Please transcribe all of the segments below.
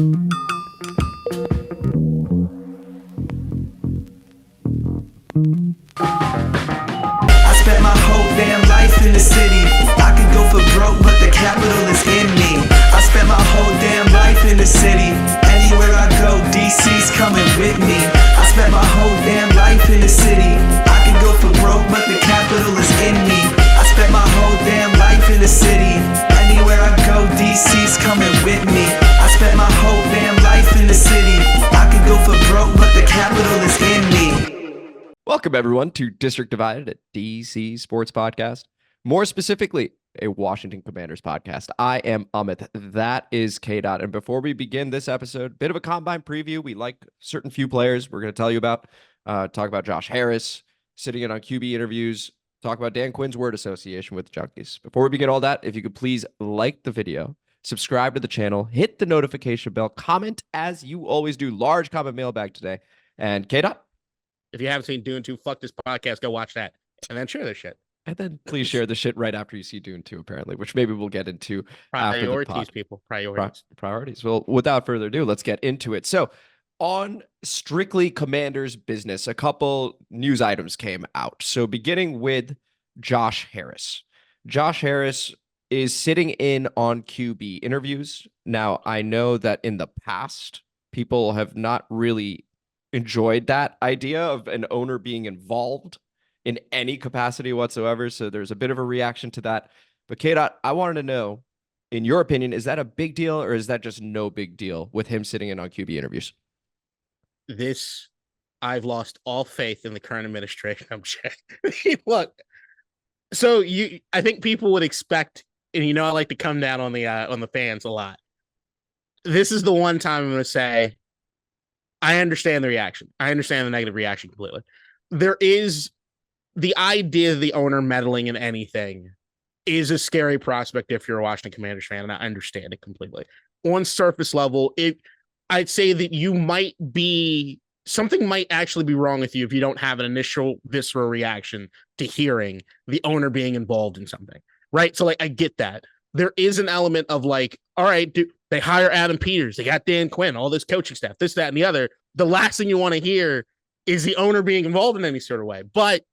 I spent my whole damn life in the city. I could go for broke, but the capital is in me. I spent my whole damn life in the city. Anywhere I go, DC's coming with me. I spent my whole damn life in the city. I could go for broke, but the capital is in me. I spent my whole damn life in the city. Anywhere I go, DC's coming with me. I spent my whole damn life in the city. I could go for broke, but the capital is in me. Welcome, everyone, to District Divided, a DC sports podcast. More specifically, a Washington Commanders podcast. I am Amit. That is K-Dot. And before we begin this episode, bit of a combine preview. We like certain few players we're going to tell you about. Talk about Josh Harris, sitting in on QB interviews. Talk about Dan Quinn's word association with the Junkies. Before we begin all that, if you could please like the video, subscribe to the channel, hit the notification bell, comment as you always do. Large comment mailbag today. And K-Dot? If you haven't seen Dune 2, fuck this podcast, go watch that. And then share this shit. And then please share the shit right after you see Dune 2, apparently, which maybe we'll get into after the pod. People. Priorities. Priorities. Well, without further ado, let's get into it. So on strictly Commanders business, a couple news items came out. So beginning with Josh Harris. Josh Harris is sitting in on QB interviews. Now, I know that in the past, people have not really enjoyed that idea of an owner being involved in any capacity whatsoever. So there's a bit of a reaction to that. But K-Dot, I wanted to know, in your opinion, is that a big deal or is that just no big deal with him sitting in on QB interviews? I've lost all faith in the current administration. I'm checking. Look, so I think people would expect, and I like to come down on the fans a lot. This is the one time I'm going to say, I understand the reaction. I understand the negative reaction completely. There is the idea of the owner meddling in anything is a scary prospect if you're a Washington Commanders fan, and I understand it completely. On surface level, I'd say that something might actually be wrong with you if you don't have an initial visceral reaction to hearing the owner being involved in something, right? So I get that. There is an element of all right, they hire Adam Peters, they got Dan Quinn, all this coaching staff, this, that, and the other. The last thing you want to hear is the owner being involved in any sort of way. But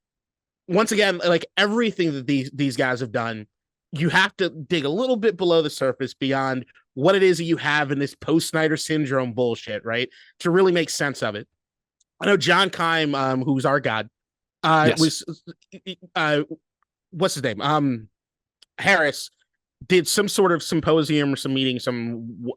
once again, everything that these guys have done, you have to dig a little bit below the surface beyond what it is that you have in this post-Snyder syndrome bullshit, right? To really make sense of it. I know John Keim, who's our god, was what's his name? Harris did some sort of symposium or some meeting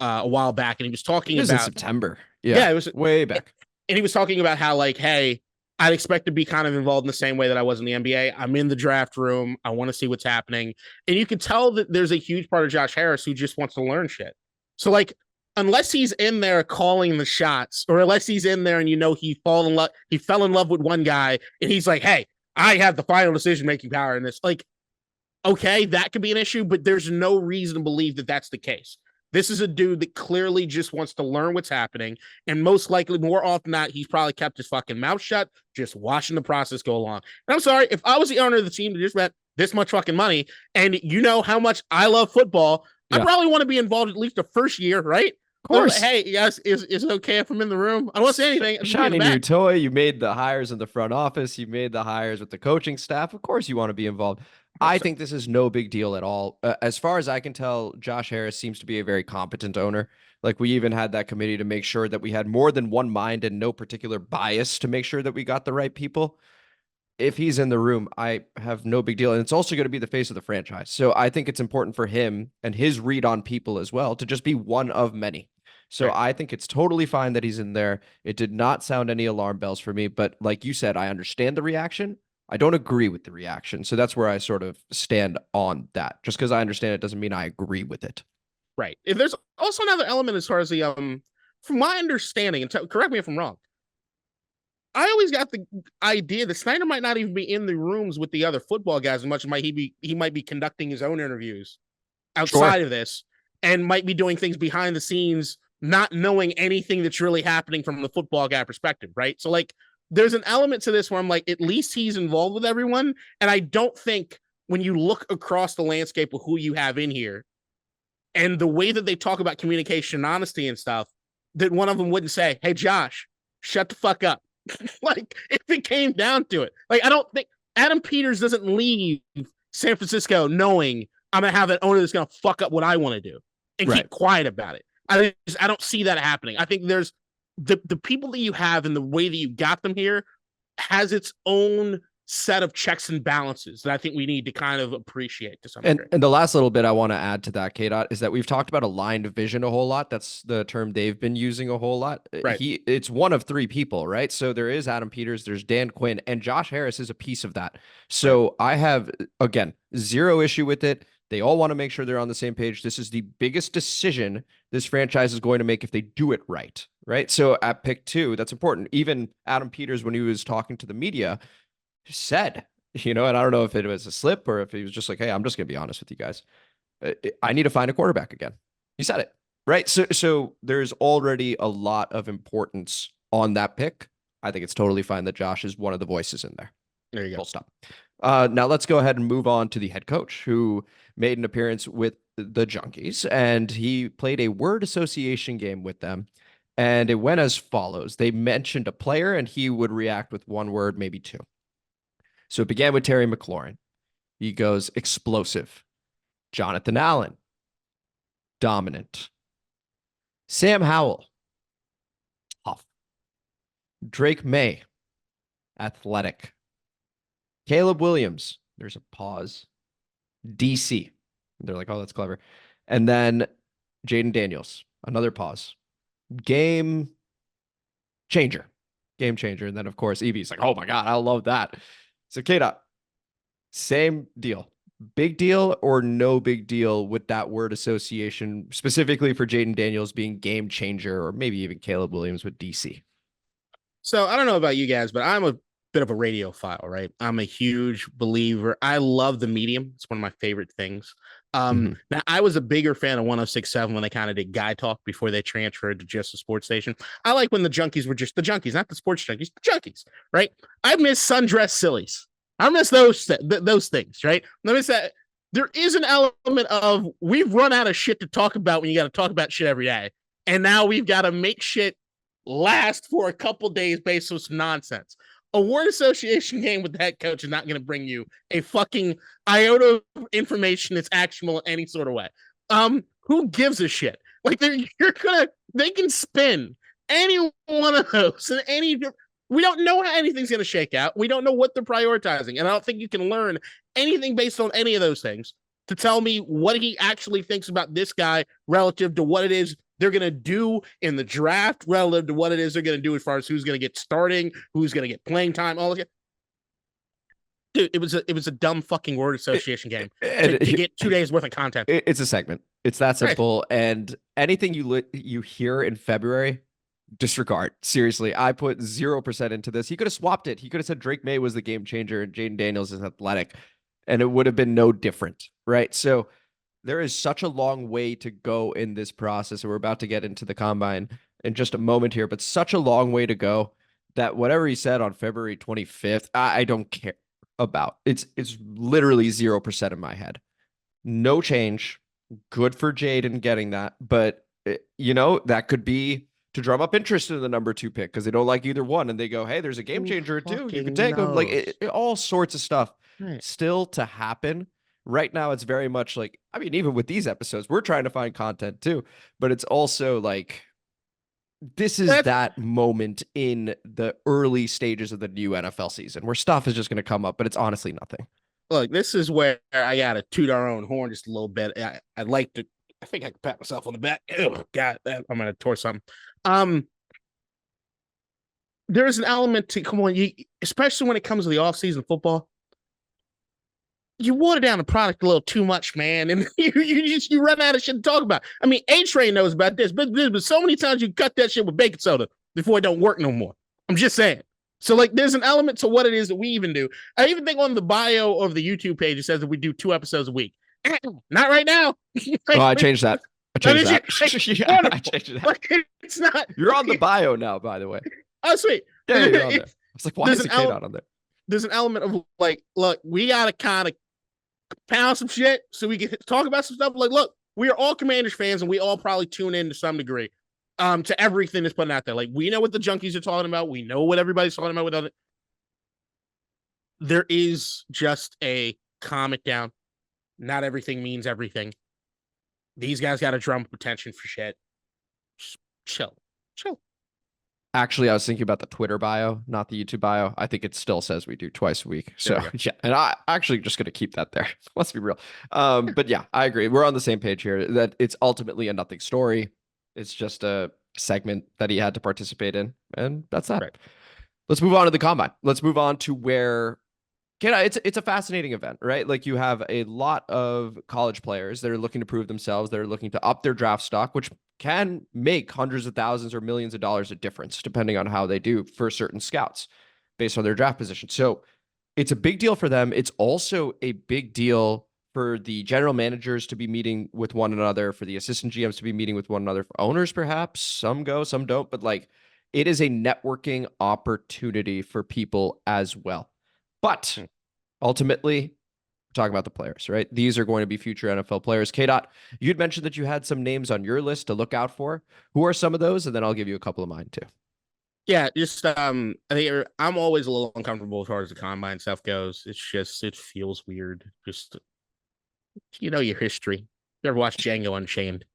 a while back, and he was talking about in September. Yeah, it was way back. And he was talking about how hey, I'd expect to be kind of involved in the same way that I was in the NBA. I'm in the draft room. I want to see what's happening. And you could tell that there's a huge part of Josh Harris who just wants to learn shit. So unless he's in there calling the shots, or unless he's in there and he fell in love with one guy and he's like, hey, I have the final decision-making power in this. Okay, that could be an issue, but there's no reason to believe that that's the case. This is a dude that clearly just wants to learn what's happening, and most likely, more often than not, he's probably kept his fucking mouth shut, just watching the process go along. And I'm sorry, if I was the owner of the team that just spent this much fucking money, and you know how much I love football, I probably want to be involved at least the first year, right? Of course. Hey, yes, is it okay if I'm in the room? I don't want to say anything. Shiny new toy. You made the hires in the front office. You made the hires with the coaching staff. Of course you want to be involved. I think this is no big deal at all. As far as I can tell, Josh Harris seems to be a very competent owner. We even had that committee to make sure that we had more than one mind and no particular bias to make sure that we got the right people. If he's in the room, I have no big deal. And it's also going to be the face of the franchise. So I think it's important for him and his read on people as well to just be one of many. So I think it's totally fine that he's in there. It did not sound any alarm bells for me. But like you said, I understand the reaction. I don't agree with the reaction. So that's where I sort of stand on that. Just because I understand it doesn't mean I agree with it. Right. If there's also another element as far as the, from my understanding, and correct me if I'm wrong, I always got the idea that Snyder might not even be in the rooms with the other football guys as much as he might be conducting his own interviews outside of this, and might be doing things behind the scenes, not knowing anything that's really happening from the football guy perspective, right? So there's an element to this where I'm at least he's involved with everyone. And I don't think when you look across the landscape of who you have in here and the way that they talk about communication and honesty and stuff, that one of them wouldn't say, "Hey, Josh, shut the fuck up." Like, if it came down to it, like, I don't think Adam Peters doesn't leave San Francisco knowing I'm gonna have an owner that's gonna fuck up what I want to do and keep quiet about it. I don't see that happening. I think there's the people that you have and the way that you got them here has its own set of checks and balances that I think we need to kind of appreciate to some degree. And the last little bit I want to add to that, K-Dot, is that we've talked about aligned vision a whole lot. That's the term they've been using a whole lot. Right. It's one of three people, right? So there is Adam Peters, there's Dan Quinn, and Josh Harris is a piece of that. So I have, again, zero issue with it. They all want to make sure they're on the same page. This is the biggest decision this franchise is going to make if they do it right, right? So at pick 2, that's important. Even Adam Peters, when he was talking to the media, said, and I don't know if it was a slip or if he was just like, hey, I'm just going to be honest with you guys. I need to find a quarterback again. He said it, right? So there's already a lot of importance on that pick. I think it's totally fine that Josh is one of the voices in there. There you go. Full stop. Now let's go ahead and move on to the head coach who made an appearance with the Junkies, and he played a word association game with them. And it went as follows. They mentioned a player and he would react with one word, maybe two. So it began with Terry McLaurin. He goes explosive. Jonathan Allen, dominant. Sam Howell, tough. Drake Maye, athletic. Caleb Williams, there's a pause. DC, they're like, oh, that's clever. And then Jayden Daniels, another pause. Game changer. And then, of course, Evie's like, oh my God, I love that. So, K-Dot, same deal. Big deal or no big deal with that word association, specifically for Jayden Daniels being game changer, or maybe even Caleb Williams with DC? So I don't know about you guys, but I'm a bit of a radiophile, right? I'm a huge believer. I love the medium. It's one of my favorite things. Now, I was a bigger fan of 106.7 when they kind of did guy talk before they transferred to just a sports station. I like when the Junkies were just the Junkies, not the sports junkies, the Junkies, right? I miss sundress sillies. I miss those things, right? Let me say, there is an element of we've run out of shit to talk about when you got to talk about shit every day. And now we've got to make shit last for a couple days based on some nonsense. A word association game with the head coach is not going to bring you a fucking iota of information that's actionable in any sort of way. Who gives a shit? Like they can spin any one of those and we don't know how anything's going to shake out. We don't know what they're prioritizing. And I don't think you can learn anything based on any of those things to tell me what he actually thinks about this guy relative to what it is they're going to do in the draft, relative to what it is they're going to do as far as who's going to get starting, who's going to get playing time, all of it. Dude, it was a dumb fucking word association game to get 2 days worth of content. It's a segment. It's that simple. Right. And anything you hear in February, disregard. Seriously, I put 0% into this. He could have swapped it. He could have said Drake Maye was the game changer and Jayden Daniels is athletic, and it would have been no different, right? So there is such a long way to go in this process, and we're about to get into the combine in just a moment here, but such a long way to go that whatever he said on February 25th, I don't care about. It's literally 0% in my head. No change. Good for Jayden getting that, but that could be to drum up interest in the number 2 pick because they don't like either one, and they go, hey, there's a game changer too. You can take them. Like all sorts of stuff still to happen. Right now, it's very much like, I mean, even with these episodes, we're trying to find content too, but it's also like, this is that moment in the early stages of the new NFL season where stuff is just going to come up, but it's honestly nothing. Look, this is where I got to toot our own horn just a little bit. I'd like to, I think I can pat myself on the back. Oh, God, I'm going to tore something. There's an element to, come on, especially when it comes to the offseason football. You water down the product a little too much, man, and you run out of shit to talk about. I mean, A-Train knows about this, but there's been so many times you cut that shit with baking soda before it don't work no more. I'm just saying. So, like, there's an element to what it is that we even do. I even think on the bio of the YouTube page, it says that we do 2 episodes a week. Not right now. I changed that. I changed that. I changed that. Like, it's not. You're on the bio now, by the way. Oh, sweet. Yeah, you're on there. I was like, why is the kid not on there? There's an element of, like, look, we got to kind of pound some shit so we can talk about some stuff. Like, look, we are all Commanders fans and we all probably tune in to some degree. to everything that's put out there. Like, we know what the junkies are talking about. We know what everybody's talking about with other. There is just a calm it down. Not everything means everything. These guys got to drum up attention for shit. Just chill. Actually, I was thinking about the Twitter bio, not the YouTube bio. I think it still says we do twice a week. So yeah, and I actually just going to keep that there. Let's be real. But yeah, I agree. We're on the same page here that it's ultimately a nothing story. It's just a segment that he had to participate in, and that's that. Right. Let's move on to the combine. Let's move on to where it's a fascinating event, right? Like, you have a lot of college players that are looking to prove themselves. They're looking to up their draft stock, which can make hundreds of thousands or millions of dollars a difference, depending on how they do for certain scouts based on their draft position. So it's a big deal for them. It's also a big deal for the general managers to be meeting with one another, for the assistant GMs to be meeting with one another, for owners, perhaps. Some go, some don't. But like, it is a networking opportunity for people as well. But ultimately, we're talking about the players, right? These are going to be future NFL players. K-Dot, you'd mentioned that you had some names on your list to look out for. Who are some of those? And then I'll give you a couple of mine too. Yeah, just I think I'm always a little uncomfortable as far as the combine stuff goes. It's just, it feels weird. Just, your history. You ever watch Django Unchained?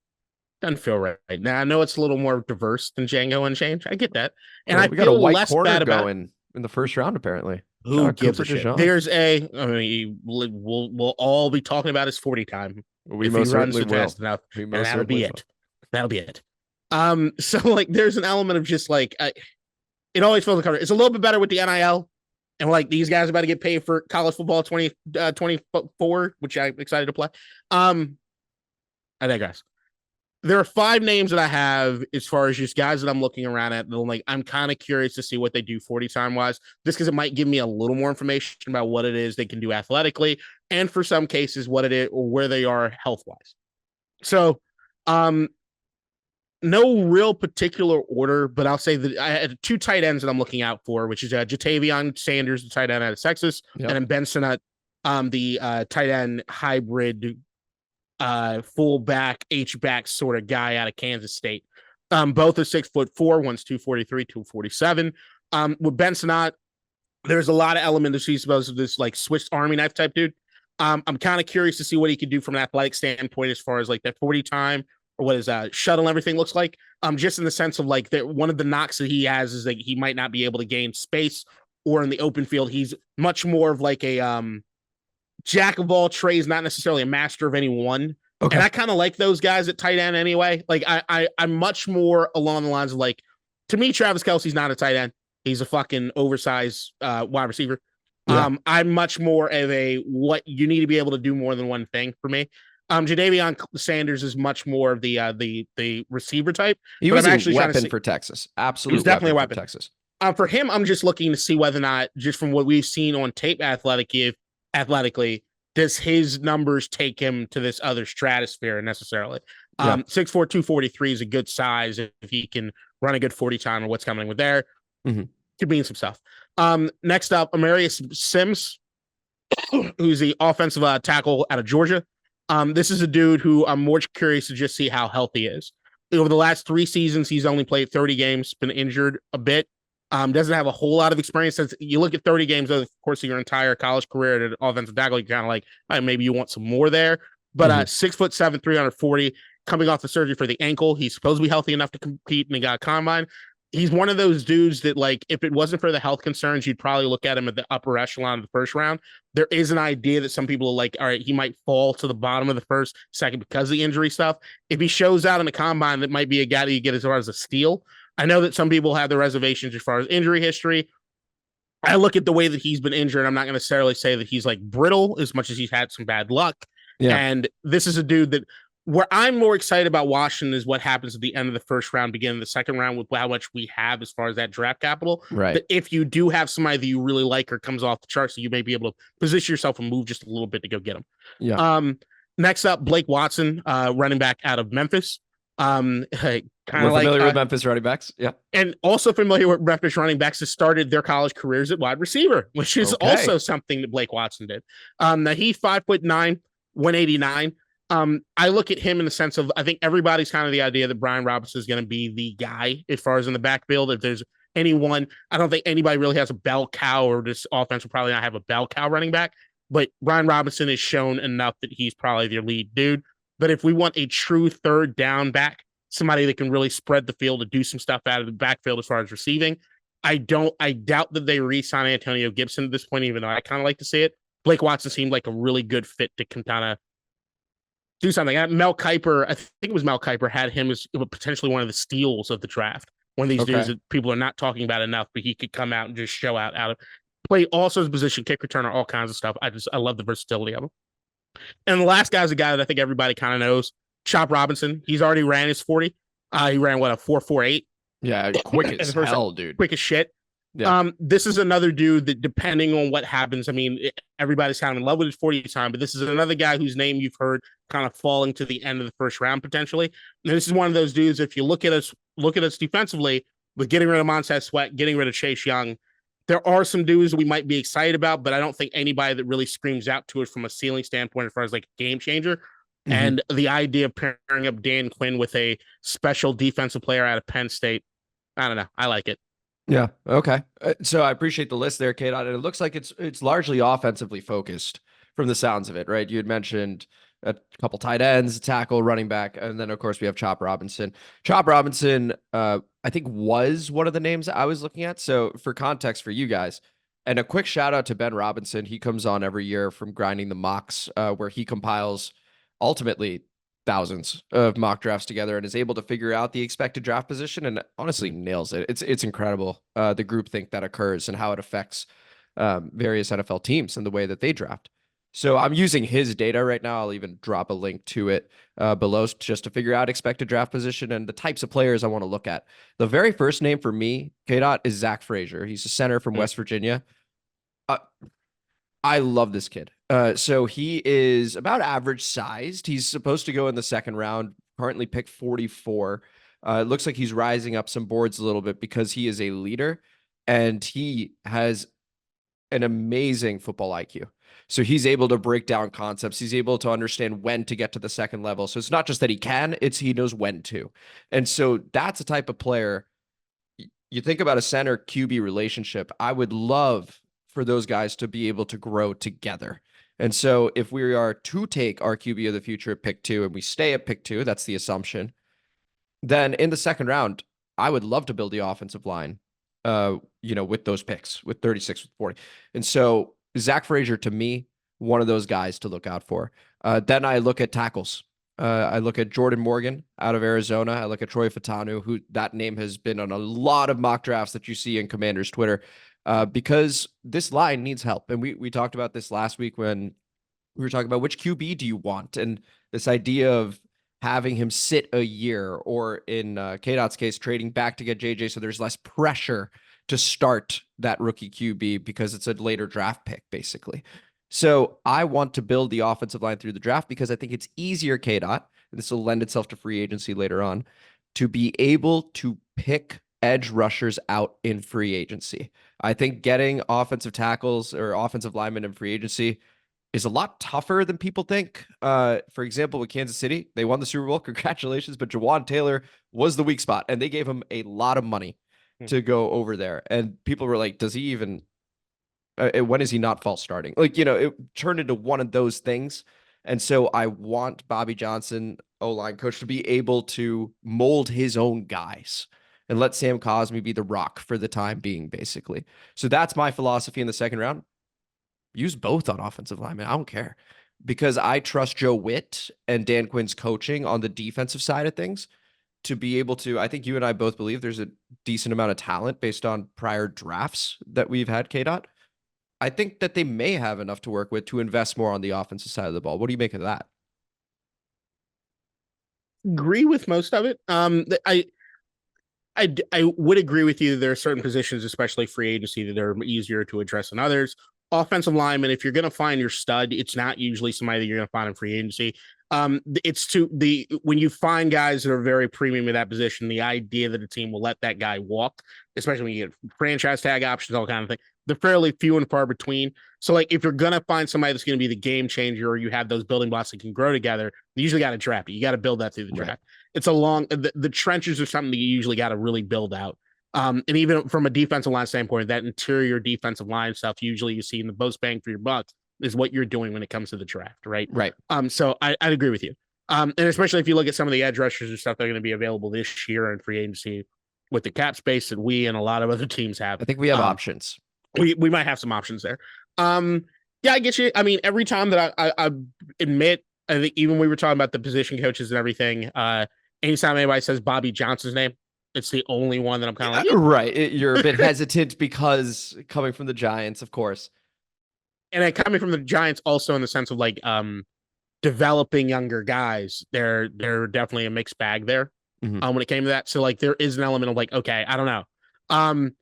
Doesn't feel right. Now I know it's a little more diverse than Django Unchained. I get that, and well, I feel got a white less corner bad about going in the first round. Apparently, who gives a shit? There's we'll all be talking about his 40 time. We most certainly will. Fast enough, and that'll be it. That'll be it. So like, there's an element of just like, it always feels like it's a little bit better with the NIL, and like, these guys are about to get paid for college football 2024, which I'm excited to play. I digress. There are 5 names that I have as far as just guys that I'm looking around at. And like, I'm kind of curious to see what they do 40 time wise, just because it might give me a little more information about what it is they can do athletically, and for some cases, what it is or where they are health wise. So, no real particular order, but I'll say that I had 2 tight ends that I'm looking out for, which is Jatavion Sanders, the tight end out of Texas, and then Ben Sinnott, the tight end hybrid fullback, H-back sort of guy out of Kansas State. Both are 6'4", one's 243, 247. With Ben Sinnott, there's a lot of elements he's supposed to this like Swiss Army knife type dude. I'm kind of curious to see what he could do from an athletic standpoint as far as like that 40 time or what his shuttle and everything looks like. Just in the sense of like that one of the knocks that he has is that he might not be able to gain space or in the open field. He's much more of like a jack of all trades, not necessarily a master of any one. Okay. And I kind of like those guys at tight end anyway. Like I'm much more along the lines of like, to me, Travis Kelce's not a tight end. He's a fucking oversized wide receiver. Yeah. I'm much more of a what you need to be able to do more than one thing for me. Jadavion Sanders is much more of the receiver type. He was a weapon for Texas. Absolutely. He was definitely a weapon for Texas. For him, I'm just looking to see whether or not, just from what we've seen on tape athletically, does his numbers take him to this other stratosphere necessarily? 6'4", 243 is a good size if he can run a good 40 time or what's coming with there. Mm-hmm. Could mean some stuff. Next up, Amarius Sims, who's the offensive tackle out of Georgia. This is a dude who I'm more curious to just see how healthy he is. Over the last 3 seasons, he's only played 30 games, been injured a bit. Doesn't have a whole lot of experience. Since you look at 30 games over the course of your entire college career at an offensive tackle, you're kind of like, maybe you want some more there. But 6'7", 340, coming off the surgery for the ankle. He's supposed to be healthy enough to compete in the combine. He's one of those dudes that, like, if it wasn't for the health concerns, you'd probably look at him at the upper echelon of the first round. There is an idea that some people are like, all right, he might fall to the bottom of the first, second because of the injury stuff. If he shows out in the combine, that might be a guy that you get as far as a steal. I know that some people have their reservations as far as injury history. I look at the way that he's been injured. I'm not going to necessarily say that he's like brittle as much as he's had some bad luck. Yeah. And this is a dude that where I'm more excited about Washington is what happens at the end of the first round, beginning of the second round with how much we have as far as that draft capital. Right. But if you do have somebody that you really like or comes off the charts, so you may be able to position yourself and move just a little bit to go get him. Yeah. Next up, Blake Watson, running back out of Memphis. We're familiar with Memphis running backs. Yeah. And also familiar with Memphis running backs that started their college careers at wide receiver, which is also something that Blake Watson did. Now he's 5'9", 189. I look at him in the sense of, I think everybody's kind of the idea that Brian Robinson is going to be the guy as far as in the backfield. If there's anyone, I don't think anybody really has a bell cow, or this offense will probably not have a bell cow running back, but Brian Robinson has shown enough that he's probably their lead dude. But if we want a true third down back, somebody that can really spread the field and do some stuff out of the backfield as far as receiving, I doubt that they re-sign Antonio Gibson at this point, even though I kind of like to see it. Blake Watson seemed like a really good fit to kind of do something. Mel Kiper, I think it was Mel Kiper, had him as potentially one of the steals of the draft. One of these dudes that people are not talking about enough, but he could come out and just show out of play also his position, kick returner, all kinds of stuff. I love the versatility of him. And the last guy is a guy that I think everybody kind of knows, Chop Robinson. He's already ran his 40. He ran what, a 4.48? Yeah, quick as hell, dude. Quick as shit. Yeah. This is another dude that, depending on what happens, I mean, everybody's kind of in love with his 40 time, but this is another guy whose name you've heard kind of falling to the end of the first round potentially. And this is one of those dudes. If you look at us defensively, with getting rid of Montez Sweat, getting rid of Chase Young, there are some dudes we might be excited about, but I don't think anybody that really screams out to us from a ceiling standpoint as far as like a game changer. Mm-hmm. And the idea of pairing up Dan Quinn with a special defensive player out of Penn State, I don't know. I like it. Yeah. Okay. So I appreciate the list there, Kate. And it looks like it's largely offensively focused from the sounds of it, right? You had mentioned a couple tight ends, tackle, running back, and then of course we have Chop Robinson. Chop Robinson, I think was one of the names I was looking at. So for context for you guys, and a quick shout out to Ben Robinson. He comes on every year from Grinding the Mocks, where he compiles ultimately thousands of mock drafts together and is able to figure out the expected draft position and honestly nails it. It's incredible, the groupthink that occurs and how it affects various NFL teams and the way that they draft. So I'm using his data right now. I'll even drop a link to it below just to figure out expected draft position and the types of players I want to look at. The very first name for me, K-Dot, is Zach Frazier. He's a center from West Virginia. I love this kid. So he is about average sized. He's supposed to go in the second round, currently picked 44. It looks like he's rising up some boards a little bit because he is a leader and he has an amazing football IQ. So he's able to break down concepts. He's able to understand when to get to the second level. So it's not just that he can, it's he knows when to. And so that's a type of player. You think about a center QB relationship. I would love for those guys to be able to grow together. And so if we are to take our QB of the future at pick 2 and we stay at pick 2, that's the assumption, then in the second round, I would love to build the offensive line, with those picks, with 36, with 40. And so Zach Frazier, to me, one of those guys to look out for. Then I look at tackles. I look at Jordan Morgan out of Arizona. I look at Troy Fautanu, who that name has been on a lot of mock drafts that you see in Commander's Twitter. Because this line needs help. And we talked about this last week when we were talking about which QB do you want? And this idea of having him sit a year, or in K-Dot's case, trading back to get JJ so there's less pressure to start that rookie QB because it's a later draft pick, basically. So I want to build the offensive line through the draft because I think it's easier, K-Dot, and this will lend itself to free agency later on, to be able to pick edge rushers out in free agency. I think getting offensive tackles or offensive linemen in free agency is a lot tougher than people think. For example, with Kansas City, they won the Super Bowl. Congratulations. But Jawan Taylor was the weak spot, and they gave him a lot of money to go over there. And people were like, does he even, when is he not false starting? It turned into one of those things. And so I want Bobby Johnson, O-line coach, to be able to mold his own guys and let Sam Cosmi be the rock for the time being, basically. So that's my philosophy in the second round. Use both on offensive linemen. I don't care, because I trust Joe Witt and Dan Quinn's coaching on the defensive side of things to be able to, I think you and I both believe there's a decent amount of talent based on prior drafts that we've had, K-Dot. I think that they may have enough to work with to invest more on the offensive side of the ball. What do you make of that? Agree with most of it. I would agree with you. There are certain positions, especially free agency, that are easier to address than others. Offensive lineman, if you're going to find your stud, it's not usually somebody that you're going to find in free agency. When you find guys that are very premium in that position, the idea that a team will let that guy walk, especially when you get franchise tag options, all kind of thing, they're fairly few and far between. So like if you're gonna find somebody that's gonna be the game changer, or you have those building blocks that can grow together, you usually got to draft it. You got to build that through the draft. Right. It's a long the trenches are something that you usually got to really build out. And even from a defensive line standpoint, that interior defensive line stuff usually you see in the most bang for your buck is what you're doing when it comes to the draft, right? Right. So I'd agree with you. And especially if you look at some of the edge rushers and stuff that are going to be available this year in free agency with the cap space that we and a lot of other teams have. I think we have options. We might have some options there. Yeah, I get you. I mean, every time that I admit, I think even we were talking about the position coaches and everything, anytime anybody says Bobby Johnson's name, it's the only one that I'm kind of like, right. You're a bit hesitant because coming from the Giants, of course. And then coming from the Giants also in the sense of like developing younger guys, they're definitely a mixed bag there when it came to that. So like there is an element of like, okay, I don't know. I'm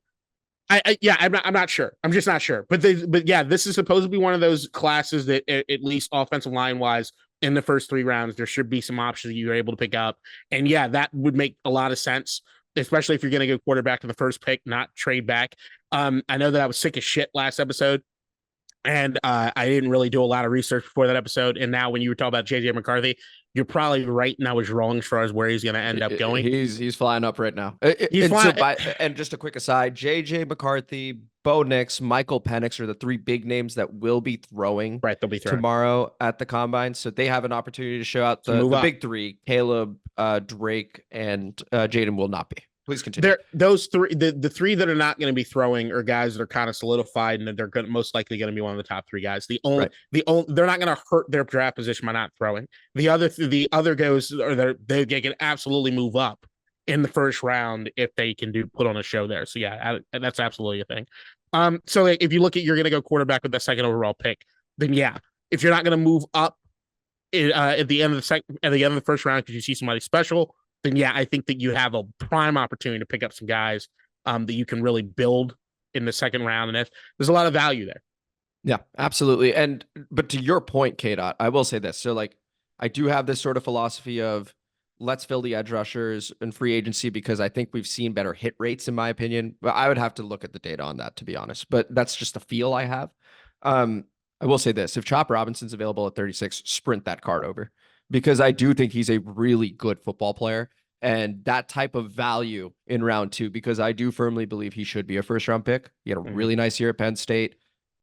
not sure. I'm just not sure. But yeah, this is supposed to be one of those classes that at least offensive line wise in the first 3 rounds, there should be some options that you're able to pick up. And yeah, that would make a lot of sense, especially if you're going to go quarterback in the first pick, not trade back. I know that I was sick as shit last episode. And I didn't really do a lot of research before that episode. And now when you were talking about JJ McCarthy, you're probably right. And I was wrong as far as where he's going to end up going. He's flying up right now. And just a quick aside, JJ McCarthy, Bo Nix, Michael Penix are the 3 big names that will be throwing they'll be throwing tomorrow at the combine. So they have an opportunity to show out the big 3. Caleb, Drake, and Jayden will not be. Please continue. Those 3, the 3 that are not going to be throwing are guys that are kind of solidified, and they're most likely going to be one of the top 3 guys. They're not going to hurt their draft position by not throwing. The other goes, or they can absolutely move up in the first round if they can put on a show there. So yeah, that's absolutely a thing. So if you look at you're going to go quarterback with the 2nd overall pick, then yeah, if you're not going to move up at the end of the first round because you see somebody special, then yeah, I think that you have a prime opportunity to pick up some guys that you can really build in the 2nd round. And there's a lot of value there. Yeah, absolutely. But to your point, K-Dot, I will say this. So like, I do have this sort of philosophy of let's fill the edge rushers in free agency because I think we've seen better hit rates in my opinion, but I would have to look at the data on that to be honest, but that's just the feel I have. I will say this, if Chop Robinson's available at 36, sprint that card over. Because I do think he's a really good football player and that type of value in round 2, because I do firmly believe he should be a 1st-round pick. He had a really nice year at Penn State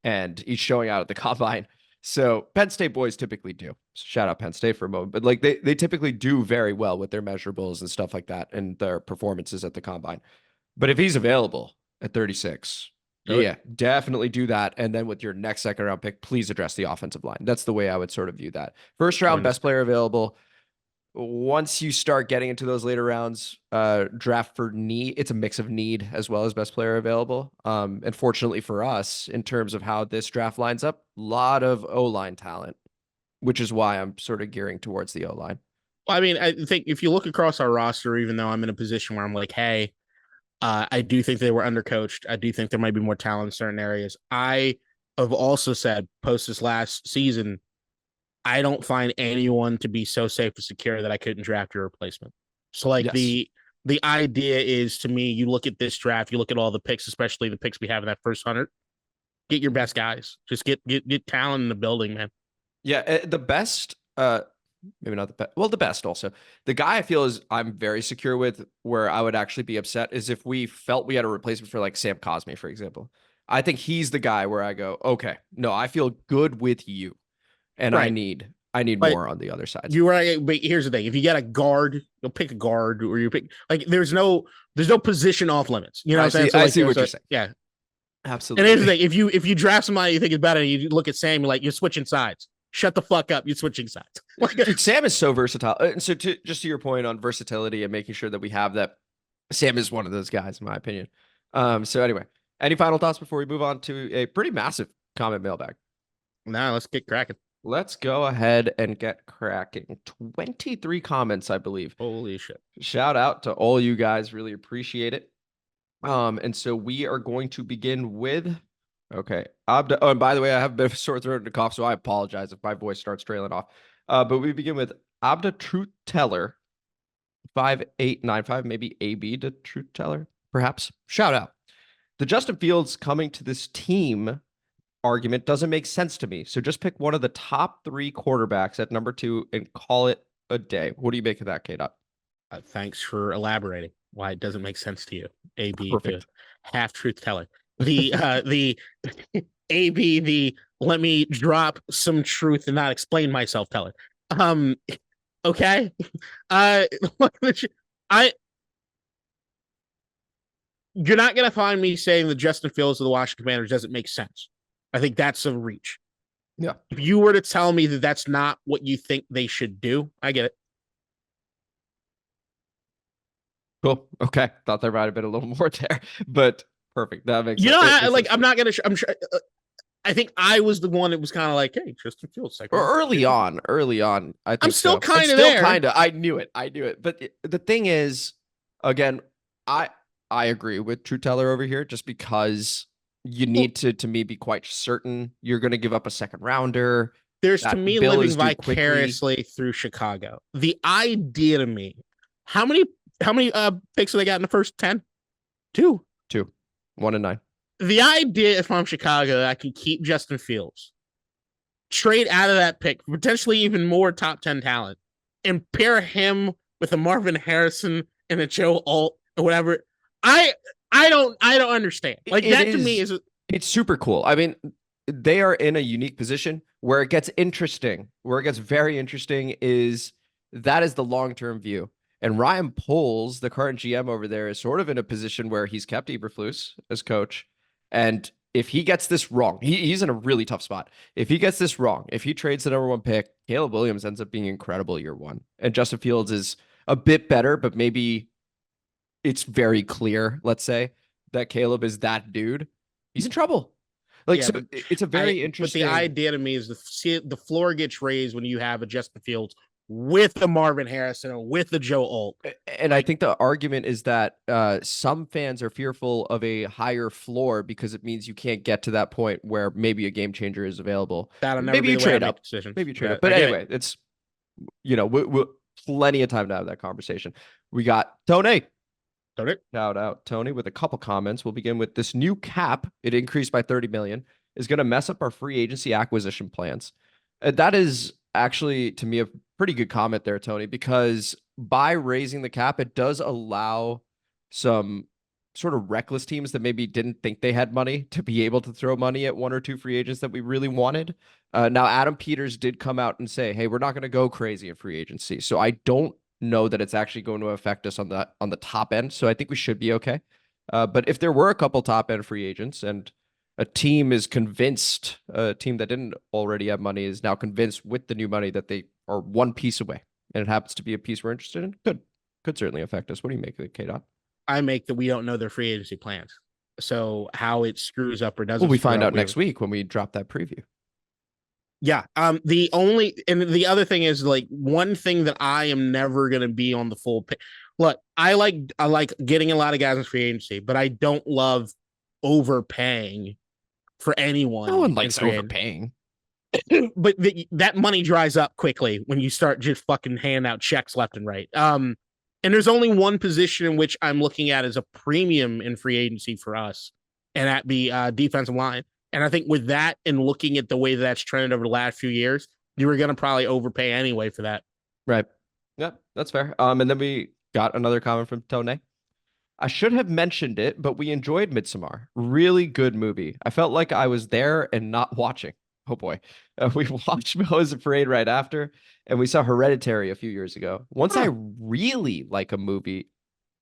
and he's showing out at the combine. So Penn State boys typically do. Shout out Penn State for a moment, but like they typically do very well with their measurables and stuff like that and their performances at the combine. But if he's available at 36, yeah, definitely do that. And then with your next 2nd-round pick, please address the offensive line. That's the way I would sort of view that. 1st round, best player available. Once you start getting into those later rounds, draft for need. It's a mix of need as well as best player available. And fortunately for us, in terms of how this draft lines up, a lot of O-line talent, which is why I'm sort of gearing towards the O-line. Well, I mean, I think if you look across our roster, even though I'm in a position where I'm like, hey, I do think they were undercoached. I do think there might be more talent in certain areas. I have also said post this last season, I don't find anyone to be so safe and secure that I couldn't draft your replacement. So like the idea is, to me, you look at this draft, you look at all the picks, especially the picks we have in that first 100, get your best guys. Just get talent in the building, man. Yeah, the best, maybe not the best. Well, the best also. The guy I feel is I'm very secure with, where I would actually be upset, is if we felt we had a replacement for like Sam Cosmi, for example. I think he's the guy where I go, okay, no, I feel good with you. And I need more on the other side. You're right, but here's the thing: if you get a guard, you'll pick a guard, or you pick like there's no position off limits. You know what I'm saying? So I see what you're saying. Yeah, absolutely. And here's the thing: if you draft somebody you think is better, and you look at Sam, you're switching sides. Shut the fuck up! You're switching sides. Dude, Sam is so versatile. And so just to your point on versatility and making sure that we have that, Sam is one of those guys, in my opinion. So anyway, any final thoughts before we move on to a pretty massive comment mailbag? Nah, let's get cracking. Let's go ahead and get cracking. 23 comments, I believe. Holy shit. Shout out to all you guys. Really appreciate it. And so we are going to begin with, okay. Abda, oh, and by the way, I have a bit of a sore throat and a cough, so I apologize if my voice starts trailing off. But we begin with Abda Truth Teller, 5895, maybe AB to Truth Teller, perhaps. Shout out. The Justin Fields coming to this team argument doesn't make sense to me. So just pick one of the top 3 quarterbacks at number 2 and call it a day. What do you make of that, K-Dot? Thanks for elaborating why it doesn't make sense to you. AB, Perfect. the half truth teller. The AB, the let me drop some truth and not explain myself teller. Okay. I You're not gonna find me saying the Justin Fields of the Washington Commanders doesn't make sense. I think that's a reach. Yeah. If you were to tell me that that's not what you think they should do, I get it. Cool. Okay. Thought there might have been a little more there, but perfect. That makes You sense. know, I'm not gonna. I'm sure. I think I was the one that was kind of like, "Hey, Justin Fields." Like, early on, I think I'm still so. kind And of still there. kind of. I knew it. But the thing is, again, I agree with True Teller over here, just because you need to me be quite certain you're going to give up a second rounder. There's to That me bill living is due quickly. vicariously through Chicago. The idea to me, how many picks have they got in the first 10? 2. 1 and 9. The idea if I'm Chicago, I can keep Justin Fields, trade out of that pick, potentially even more top 10 talent, and pair him with a Marvin Harrison and a Joe Alt or whatever. I don't understand. Like, that to me is it's super cool. I mean, they are in a unique position where it gets interesting. Where it gets very interesting is that is the long-term view. And Ryan Poles, the current GM over there, is sort of in a position where he's kept Eberflus as coach. And if he gets this wrong, he's in a really tough spot. If he gets this wrong, if he trades the number 1 pick, Caleb Williams ends up being incredible year 1. And Justin Fields is a bit better, but maybe it's very clear, let's say, that Caleb is that dude. He's in trouble. Like, yeah, so it's a very interesting. But the idea to me is the floor gets raised when you have a Justin Fields with a Marvin Harrison or with a Joe Alt. And I think the argument is that some fans are fearful of a higher floor because it means you can't get to that point where maybe a game changer is available. That'll never maybe be you the trade way I up. make decisions. Maybe you trade up. But anyway, it's, we'll plenty of time to have that conversation. We got Tony. Shout out Tony with a couple comments. We'll begin with this new cap. It increased by 30 million. Is going to mess up our free agency acquisition plans. That is actually, to me, a pretty good comment there, Tony, because by raising the cap, it does allow some sort of reckless teams that maybe didn't think they had money to be able to throw money at 1 or 2 free agents that we really wanted. Now, Adam Peters did come out and say, hey, we're not going to go crazy in free agency. So I don't know that it's actually going to affect us on the top end. So I think we should be okay. But if there were a couple top end free agents and a team is convinced, a team that didn't already have money is now convinced with the new money that they are 1 piece away, and it happens to be a piece we're interested in, could certainly affect us. What do you make of it, K-Dot? I make that we don't know their free agency plans. So how it screws up or doesn't. Well, we find out next week when we drop that preview. Yeah. The other thing is, like, one thing that I am never going to be on the full pay. Look, I like getting a lot of guys in free agency, but I don't love overpaying for anyone. No one likes overpaying. But that money dries up quickly when you start just fucking handing out checks left and right. And there's only one position in which I'm looking at as a premium in free agency for us, and that be defensive line. And I think with that and looking at the way that's trended over the last few years, you were going to probably overpay anyway for that. Right. Yeah, that's fair. And then we got another comment from Tone. I should have mentioned it, but we enjoyed Midsommar. Really good movie. I felt like I was there and not watching. Oh boy. We watched Moe's Afraid right after, and we saw Hereditary a few years ago. Once I really like a movie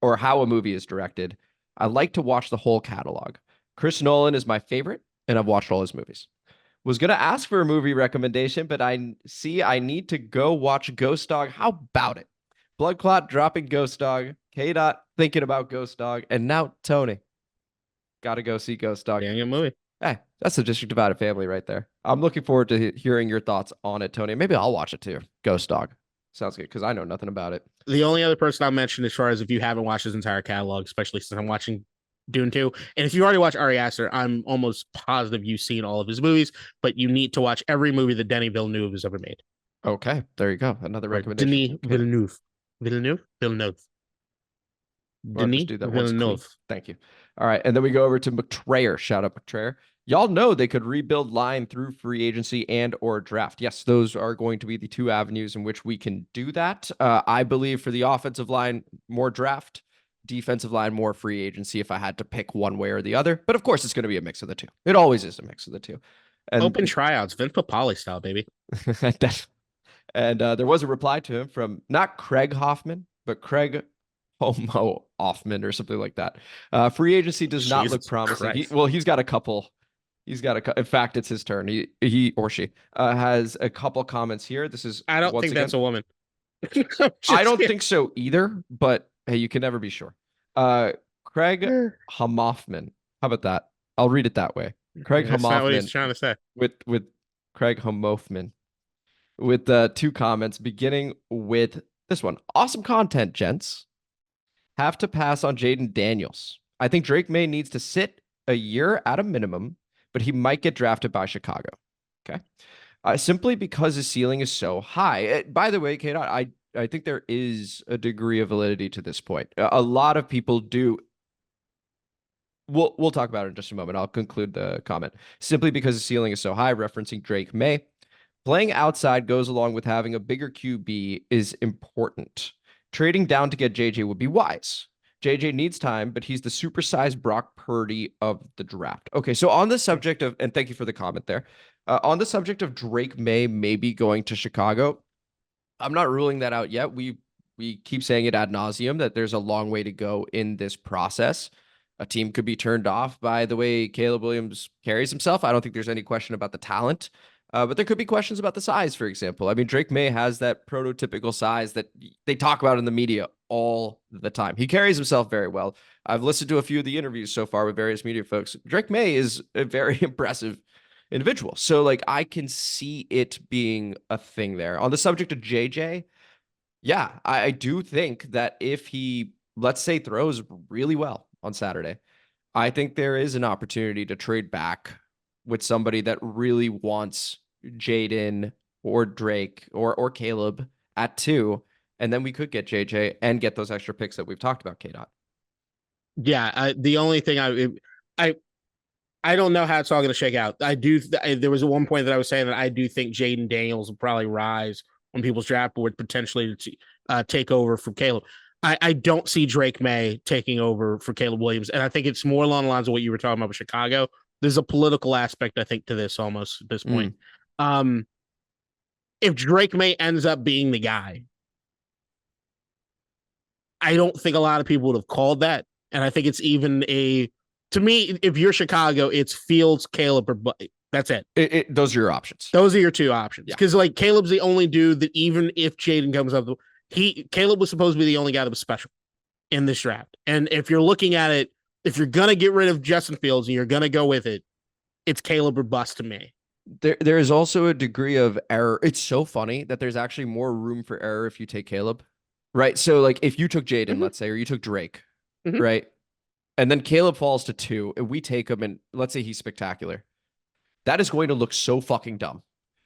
or how a movie is directed, I like to watch the whole catalog. Chris Nolan is my favorite, and I've watched all his movies. Was going to ask for a movie recommendation, but I need to go watch Ghost Dog. How about it? Blood Clot dropping Ghost Dog. K-Dot thinking about Ghost Dog. And now Tony. Got to go see Ghost Dog. Dang, good movie. Hey, that's the District Divided family right there. I'm looking forward to hearing your thoughts on it, Tony. Maybe I'll watch it too. Ghost Dog. Sounds good, because I know nothing about it. The only other person I'll mention as far as if you haven't watched his entire catalog, especially since I'm watching Dune 2, and if you already watched Ari Aster, I'm almost positive you've seen all of his movies, but you need to watch every movie that Denis Villeneuve has ever made. Okay, there you go. Another recommendation. Denis Villeneuve. Denis do that once clean. Villeneuve. Thank you. All right. And then we go over to McTrayer. Shout out McTrayer. Y'all know they could rebuild line through free agency and or draft. Yes, those are going to be the two avenues in which we can do that. I believe for the offensive line, more draft, defensive line, more free agency if I had to pick one way or the other. But of course, it's going to be a mix of the two. It always is a mix of the two. And open tryouts, Vince Papale style, baby. And there was a reply to him from not Craig Hoffman, but Craig Homo Hoffman or something like that. Free agency does not look promising. He's got a couple. In fact, it's his turn. He or she has a couple comments here. This is. I don't think that's a woman. I don't think so either. But hey, you can never be sure. Craig Homoffman. How about that? I'll read it that way. Craig Homoffman. That's not what he's trying to say. With Craig Homoffman. With two comments, beginning with this one. Awesome content, gents. Have to pass on Jayden Daniels. I think Drake Maye needs to sit a year at a minimum, but he might get drafted by Chicago. Okay. Simply because his ceiling is so high. By the way, Kate, I think there is a degree of validity to this point. A lot of people do. We'll talk about it in just a moment. I'll conclude the comment. Simply because the ceiling is so high, referencing Drake Maye. Playing outside goes along with having a bigger QB is important. Trading down to get JJ would be wise. JJ needs time, but he's the supersized Brock Purdy of the draft. Okay, so on the subject of, and thank you for the comment there, on the subject of Drake Maye maybe going to Chicago, I'm not ruling that out yet. We keep saying it ad nauseum that there's a long way to go in this process. A team could be turned off by the way Caleb Williams carries himself. I don't think there's any question about the talent. But there could be questions about the size, for example. I mean, Drake Maye has that prototypical size that they talk about in the media all the time. He carries himself very well. I've listened to a few of the interviews so far with various media folks. Drake Maye is a very impressive individual. So, like, I can see it being a thing there. On the subject of JJ, yeah, I do think that if he, let's say, throws really well on Saturday, I think there is an opportunity to trade back with somebody that really wants Jayden or Drake or Caleb at 2, and then we could get JJ and get those extra picks that we've talked about, K-Dot. Yeah, the only thing I don't know how it's all going to shake out. There was one point that I was saying that I do think Jayden Daniels will probably rise on people's draft board potentially to take over from Caleb. I don't see Drake Maye taking over for Caleb Williams, and I think it's more along the lines of what you were talking about with Chicago. There's a political aspect, I think, to this almost at this point. If Drake Maye ends up being the guy, I don't think a lot of people would have called that. And I think it's even to me, if you're Chicago, it's Fields, Caleb, or that's it. Those are your options. Those are your two options. Because like Caleb's the only dude that even if Jayden comes up, Caleb was supposed to be the only guy that was special in this draft. And if you're looking at it, if you're going to get rid of Justin Fields and you're going to go with it, it's Caleb or bust to me. There is also a degree of error. It's so funny that there's actually more room for error if you take Caleb, right? So like if you took Jayden, let's say, or you took Drake, right? And then Caleb falls to 2 and we take him and let's say he's spectacular. That is going to look so fucking dumb.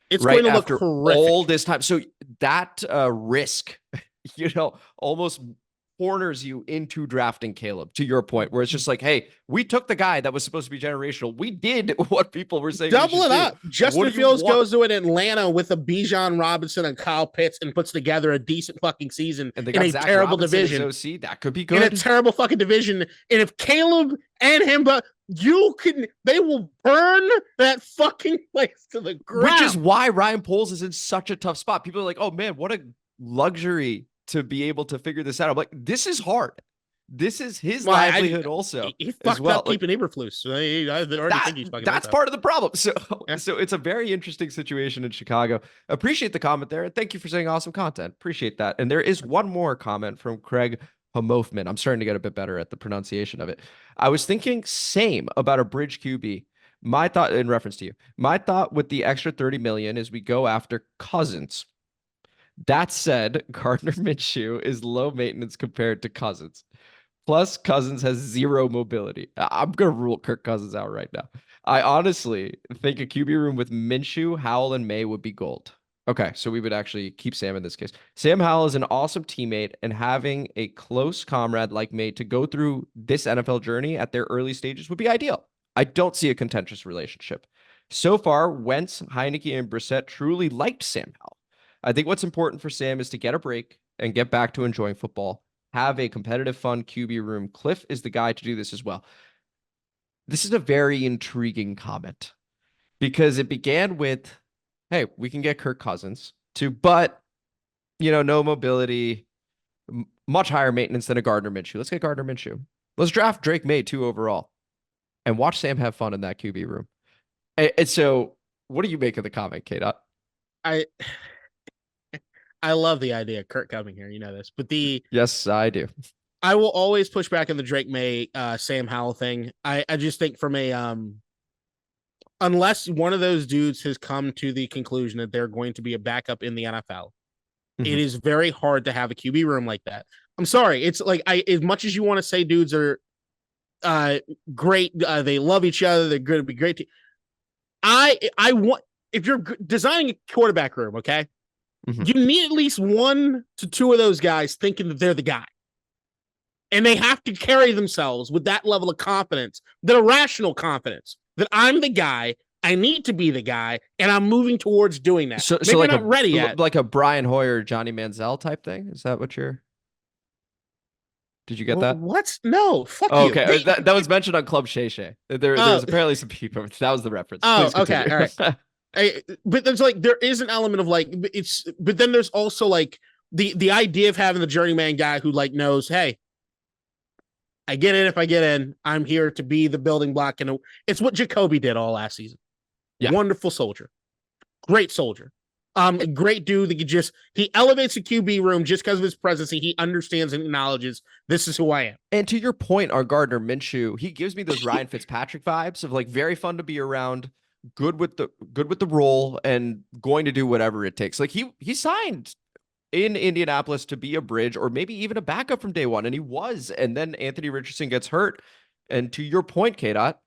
It's going to look horrific. All this time. So that risk, almost corners you into drafting Caleb, to your point, where it's just like, hey, we took the guy that was supposed to be generational. We did what people were saying. Double it up. Justin Fields goes to an Atlanta with a Bijan Robinson and Kyle Pitts and puts together a decent fucking season in a terrible division. OC, that could be good. In a terrible fucking division. And if Caleb and him, but they will burn that fucking place to the ground. Which is why Ryan Poles is in such a tough spot. People are like, oh man, what a luxury to be able to figure this out. I'm like, this is hard. This is his livelihood also. He fucked up keeping Eberflus. I think he's fucking that's part of the problem. So it's a very interesting situation in Chicago. Appreciate the comment there. And thank you for saying awesome content. Appreciate that. And there is one more comment from Craig Homofman. I'm starting to get a bit better at the pronunciation of it. I was thinking same about a bridge QB. My thought in reference to you, my thought with the extra 30 million is we go after Cousins. That said, Gardner Minshew is low maintenance compared to Cousins. Plus, Cousins has zero mobility. I'm going to rule Kirk Cousins out right now. I honestly think a QB room with Minshew, Howell, and Maye would be gold. Okay, so we would actually keep Sam in this case. Sam Howell is an awesome teammate, and having a close comrade like Maye to go through this NFL journey at their early stages would be ideal. I don't see a contentious relationship. So far, Wentz, Heineke, and Brissett truly liked Sam Howell. I think what's important for Sam is to get a break and get back to enjoying football. Have a competitive, fun QB room. Cliff is the guy to do this as well. This is a very intriguing comment because it began with, hey, we can get Kirk Cousins to, but, no mobility, much higher maintenance than a Gardner Minshew. Let's get Gardner Minshew. Let's draft Drake Maye 2 overall and watch Sam have fun in that QB room. And so what do you make of the comment, K-Dot? I love the idea of Kirk coming here. You know this, but Yes, I do. I will always push back on the Drake Maye, Sam Howell thing. I just think from unless one of those dudes has come to the conclusion that they're going to be a backup in the NFL, it is very hard to have a QB room like that. I'm sorry. It's like, as much as you want to say dudes are great, they love each other, they're going to be great. I want, if you're designing a quarterback room, okay, you need at least 1 to 2 of those guys thinking that they're the guy. And they have to carry themselves with that level of confidence, that irrational confidence, that I'm the guy, I need to be the guy, and I'm moving towards doing that. So Maybe like not ready yet. Like a Brian Hoyer, Johnny Manziel type thing? Is that what you're... Did you get that? What? No, fuck you. Okay, that was mentioned on Club Shay Shay. There was apparently some people. That was the reference. Oh, okay, all right. But there's there is an element of but then there's also the idea of having the journeyman guy who knows, hey, I get in if I get in. I'm here to be the building block. And it's what Jacoby did all last season. Yeah. Wonderful soldier. Great soldier. A great dude that he elevates the QB room just because of his presence. He understands and acknowledges this is who I am. And to your point on Gardner Minshew, he gives me those Ryan Fitzpatrick vibes of very fun to be around, good with the role, and going to do whatever it takes. He signed in Indianapolis to be a bridge or maybe even a backup from day one, and he was. And then Anthony Richardson gets hurt. And to your point, K-Dot,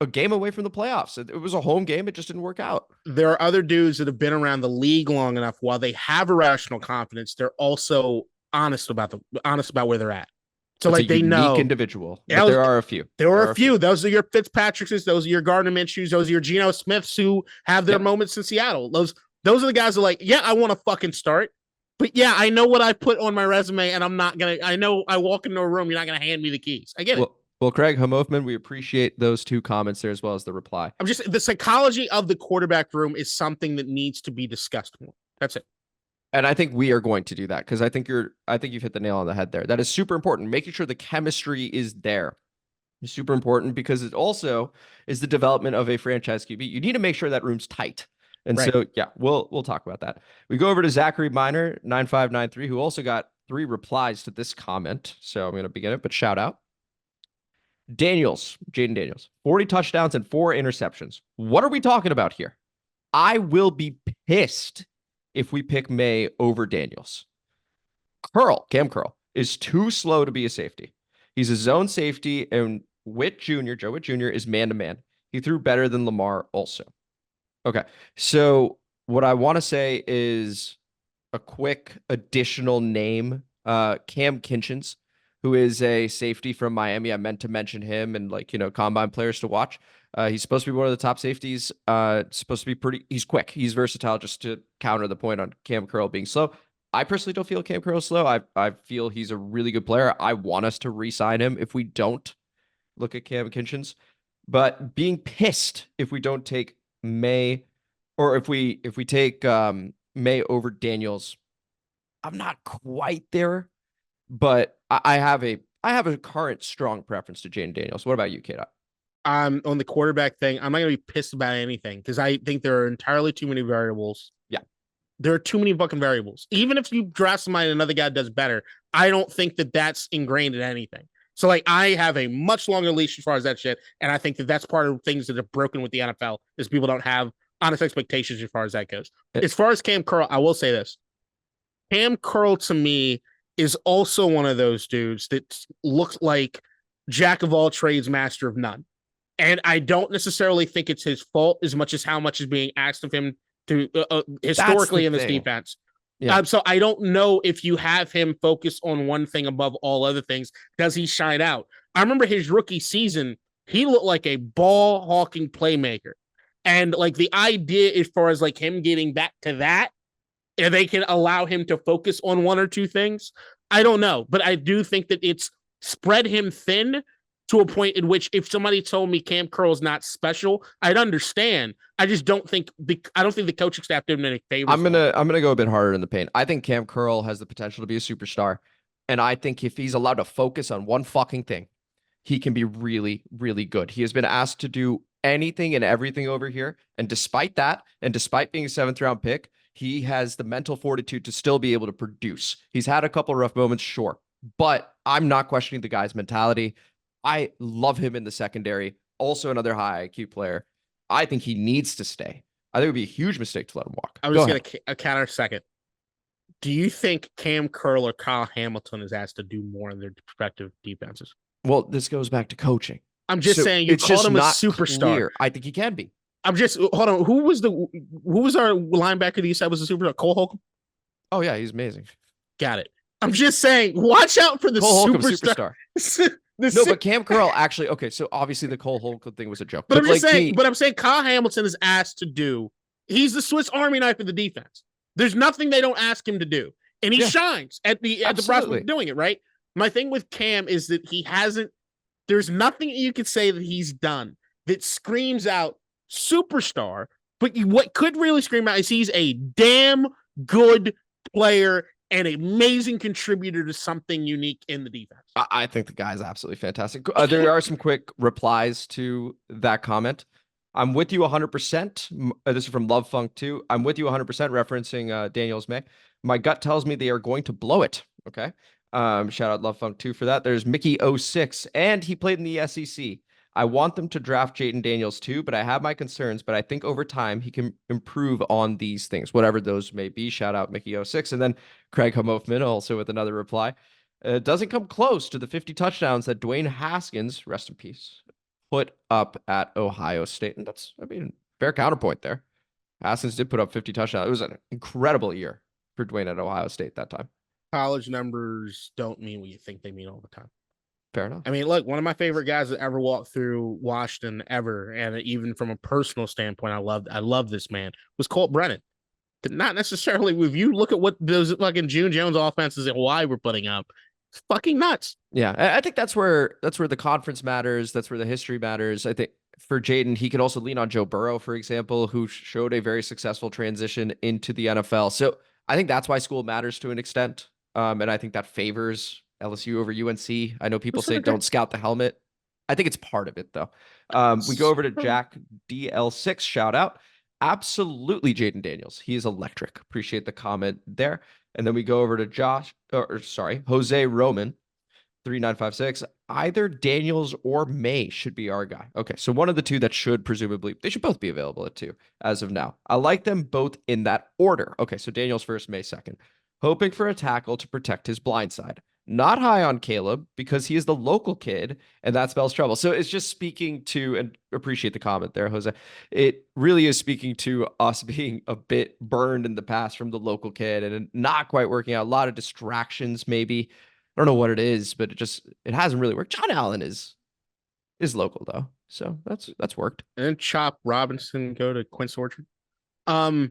a game away from the playoffs. It was a home game. It just didn't work out. There are other dudes that have been around the league long enough. While they have irrational confidence, they're also honest about where they're at. So That's they know individual. But there are a few. There are a few. Those are your Fitzpatricks. Those are your Gardner Minshews. Those are your Geno Smiths who have their moments in Seattle. Those are the guys who are yeah, I want to fucking start. But yeah, I know what I put on my resume, and I'm not going to, I know I walk into a room, you're not going to hand me the keys. I get it. Well, Craig Hamofman, we appreciate those 2 comments there as well as the reply. The psychology of the quarterback room is something that needs to be discussed more. That's it. And I think we are going to do that because I think you've hit the nail on the head there. That is super important. Making sure the chemistry is there is super important because it also is the development of a franchise QB. You need to make sure that room's tight. And so, yeah, we'll talk about that. We go over to Zachary Miner, 9593, who also got 3 replies to this comment. So I'm going to begin it, but shout out. Jayden Daniels, 40 touchdowns and 4 interceptions. What are we talking about here? I will be pissed if we pick Maye over Daniels. Cam Curl, is too slow to be a safety. He's a zone safety, and Joe Witt Jr. is man-to-man. He threw better than Lamar also. Okay, so what I want to say is a quick additional name, Kam Kinchens, who is a safety from Miami. I meant to mention him and combine players to watch. He's supposed to be one of the top safeties. Supposed to be he's quick. He's versatile, just to counter the point on Kam Curl being slow. I personally don't feel Kam Curl slow. I feel he's a really good player. I want us to re-sign him if we don't look at Kam Kinchens. But being pissed if we don't take Maye, or if we take Maye over Daniels, I'm not quite there, but I have a current strong preference to Jayden Daniels. What about you, Kate? On the quarterback thing, I'm not gonna be pissed about anything because I think there are entirely too many variables. Yeah, there are too many fucking variables. Even if you draft somebody and another guy does better, I don't think that that's ingrained in anything. So I have a much longer leash as far as that shit, and I think that that's part of things that are broken with the NFL is people don't have honest expectations as far as that goes. As far as Kam Curl, I will say this: Kam Curl to me is also one of those dudes that looks like jack of all trades, master of none. And I don't necessarily think it's his fault as much as how much is being asked of him through historically in this thing. defense. Yeah. So I don't know if you have him focus on one thing above all other things. Does he shine out? I remember his rookie season, he looked like a ball hawking playmaker. And like the idea as far as like him getting back to that, if they can allow him to focus on one or two things, I don't know. But I do think that it's spread him thin to a point in which if somebody told me Kam Curl's not special, I'd understand. I just don't think the coaching staff did him any favors. I'm gonna go a bit harder in the paint. I think Kam Curl has the potential to be a superstar, and I think if he's allowed to focus on one fucking thing, he can be really, really good. He has been asked to do anything and everything over here, and despite that, and despite being a 7th-round pick, he has the mental fortitude to still be able to produce. He's had a couple rough moments, sure, but I'm not questioning the guy's mentality. I love him in the secondary. Also another high IQ player. I think he needs to stay. I think it would be a huge mistake to let him walk. I was going to counter a second. Do you think Kam Curl or Kyle Hamilton is asked to do more in their respective defenses? Well, this goes back to coaching. I'm just saying you called him a superstar. Clear. I think he can be. I'm just hold on. Who was our linebacker that you said was a superstar? Cole Holcomb? Oh yeah, he's amazing. Got it. I'm just saying, watch out for the Cole superstar. No, but Kam Curl actually, okay, so obviously the Cole Holcomb thing was a joke. But I'm just saying, I'm saying Kyle Hamilton is asked to do. He's the Swiss Army knife of the defense. There's nothing they don't ask him to do. And he shines at the prospect of doing it, right? My thing with Kam is that he hasn't, there's nothing you could say that he's done that screams out superstar, but what could really scream out is he's a damn good player and an amazing contributor to something unique in the defense. I think the guy's absolutely fantastic. There are some quick replies to that comment. I'm with you 100%. This is from Love Funk too. I'm with you 100% referencing Daniels Maye. My gut tells me they are going to blow it. Okay. Shout out Love Funk 2 for that. There's Mickey06, and he played in the SEC. I want them to draft Jayden Daniels too, but I have my concerns. But I think over time he can improve on these things, whatever those may be. Shout out Mickey06. And then Craig Homofman also with another reply. It doesn't come close to the 50 touchdowns that Dwayne Haskins, rest in peace, put up at Ohio State. And that's, I mean, fair counterpoint there. Haskins did put up 50 touchdowns. It was an incredible year for Dwayne at Ohio State that time. College numbers don't mean what you think they mean all the time. Fair enough. I mean, look, one of my favorite guys that ever walked through Washington ever, and even from a personal standpoint, I love this man, was Colt Brennan. Not necessarily, if you look at what those fucking June Jones offenses at Hawaii were putting up, it's fucking nuts. Yeah, I think that's where the conference matters. That's where the history matters. I think for Jayden, he could also lean on Joe Burrow, for example, who showed a very successful transition into the NFL. So I think that's why school matters to an extent. And I think that favors LSU over UNC. I know people say don't scout the helmet. I think it's part of it, though. We go over to Jack DL6, shout out. Absolutely, Jayden Daniels. He is electric. Appreciate the comment there. And then we go over to Jose Roman, 3956. Either Daniels or Maye should be our guy. Okay, so one of the two that should presumably, they should both be available at 2 as of now. I like them both in that order. Okay, so Daniels first, Maye second. Hoping for a tackle to protect his blind side. Not high on Caleb because he is the local kid and that spells trouble. So it's just speaking to, and appreciate the comment there, Jose. It really is speaking to us being a bit burned in the past from the local kid and not quite working out. A lot of distractions, maybe. I don't know what it is, but it hasn't really worked. John Allen is local though. So that's worked. And then Chop Robinson go to Quince Orchard. I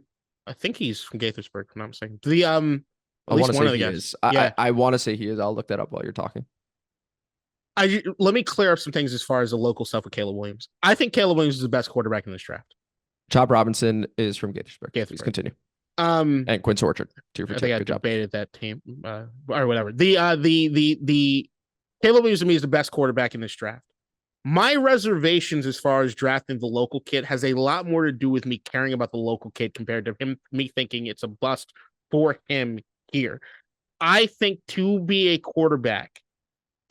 think he's from Gaithersburg, if I'm not mistaken. I want to say he is. I want to say he is. I'll look that up while you're talking. Let me clear up some things as far as the local stuff with Caleb Williams. I think Caleb Williams is the best quarterback in this draft. Chop Robinson is from Gaithersburg. Please continue. And Quince Orchard. 2 for 2. I debated that team or whatever. The Caleb Williams to me is the best quarterback in this draft. My reservations as far as drafting the local kid has a lot more to do with me caring about the local kid compared to me thinking it's a bust for him here. I think to be a quarterback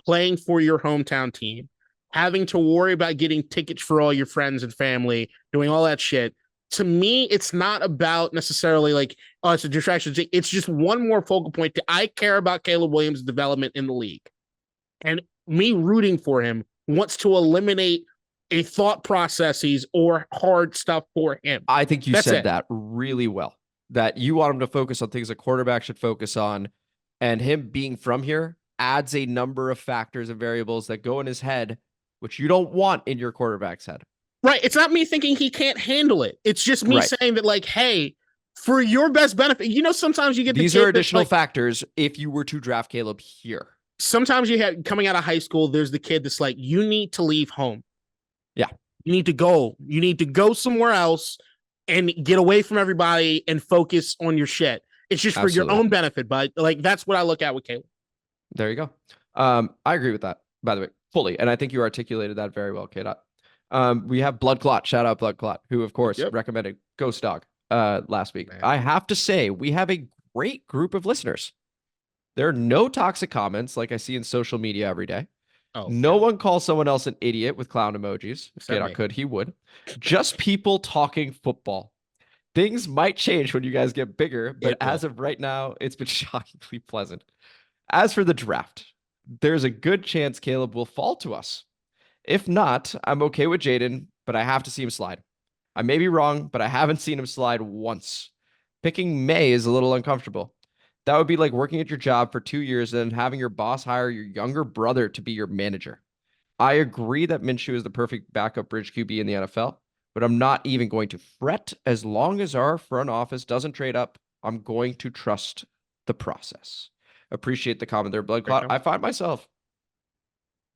playing for your hometown team, having to worry about getting tickets for all your friends and family, doing all that shit, to me, it's not about necessarily like, oh, it's a distraction. It's just one more focal point. I care about Caleb Williams' development in the league. And me rooting for him wants to eliminate a thought processes or hard stuff for him. I think you That's said it. that really well, that you want him to focus on things a quarterback should focus on. And him being from here adds a number of factors and variables that go in his head, which you don't want in your quarterback's head. Right. It's not me thinking he can't handle it. It's just me saying that, like, hey, for your best benefit, sometimes you get these are additional factors if you were to draft Caleb here. Sometimes you have, coming out of high school, there's the kid that's like, you need to leave home. Yeah. You need to go. You need to go somewhere else and get away from everybody and focus on your shit. It's just for your own benefit, but like that's what I look at with Caleb. There you go. I agree with that, by the way, fully. And I think you articulated that very well, K-Dot. We have Blood Clot, shout out Blood Clot, who of course recommended Ghost Dog last week. Man. I have to say, we have a great group of listeners. There are no toxic comments like I see in social media every day. No one calls someone else an idiot with clown emojis. K-Dot could, he would. Just people talking football. Things might change when you guys get bigger, but as of right now, it's been shockingly pleasant. As for the draft, there's a good chance Caleb will fall to us. If not, I'm okay with Jayden, but I have to see him slide. I may be wrong, but I haven't seen him slide once. Picking Maye is a little uncomfortable. That would be like working at your job for 2 years and then having your boss hire your younger brother to be your manager. I agree that Minshew is the perfect backup bridge QB in the NFL, but I'm not even going to fret as long as our front office doesn't trade up. I'm going to trust the process. Appreciate the comment there, Blood Clot. I find myself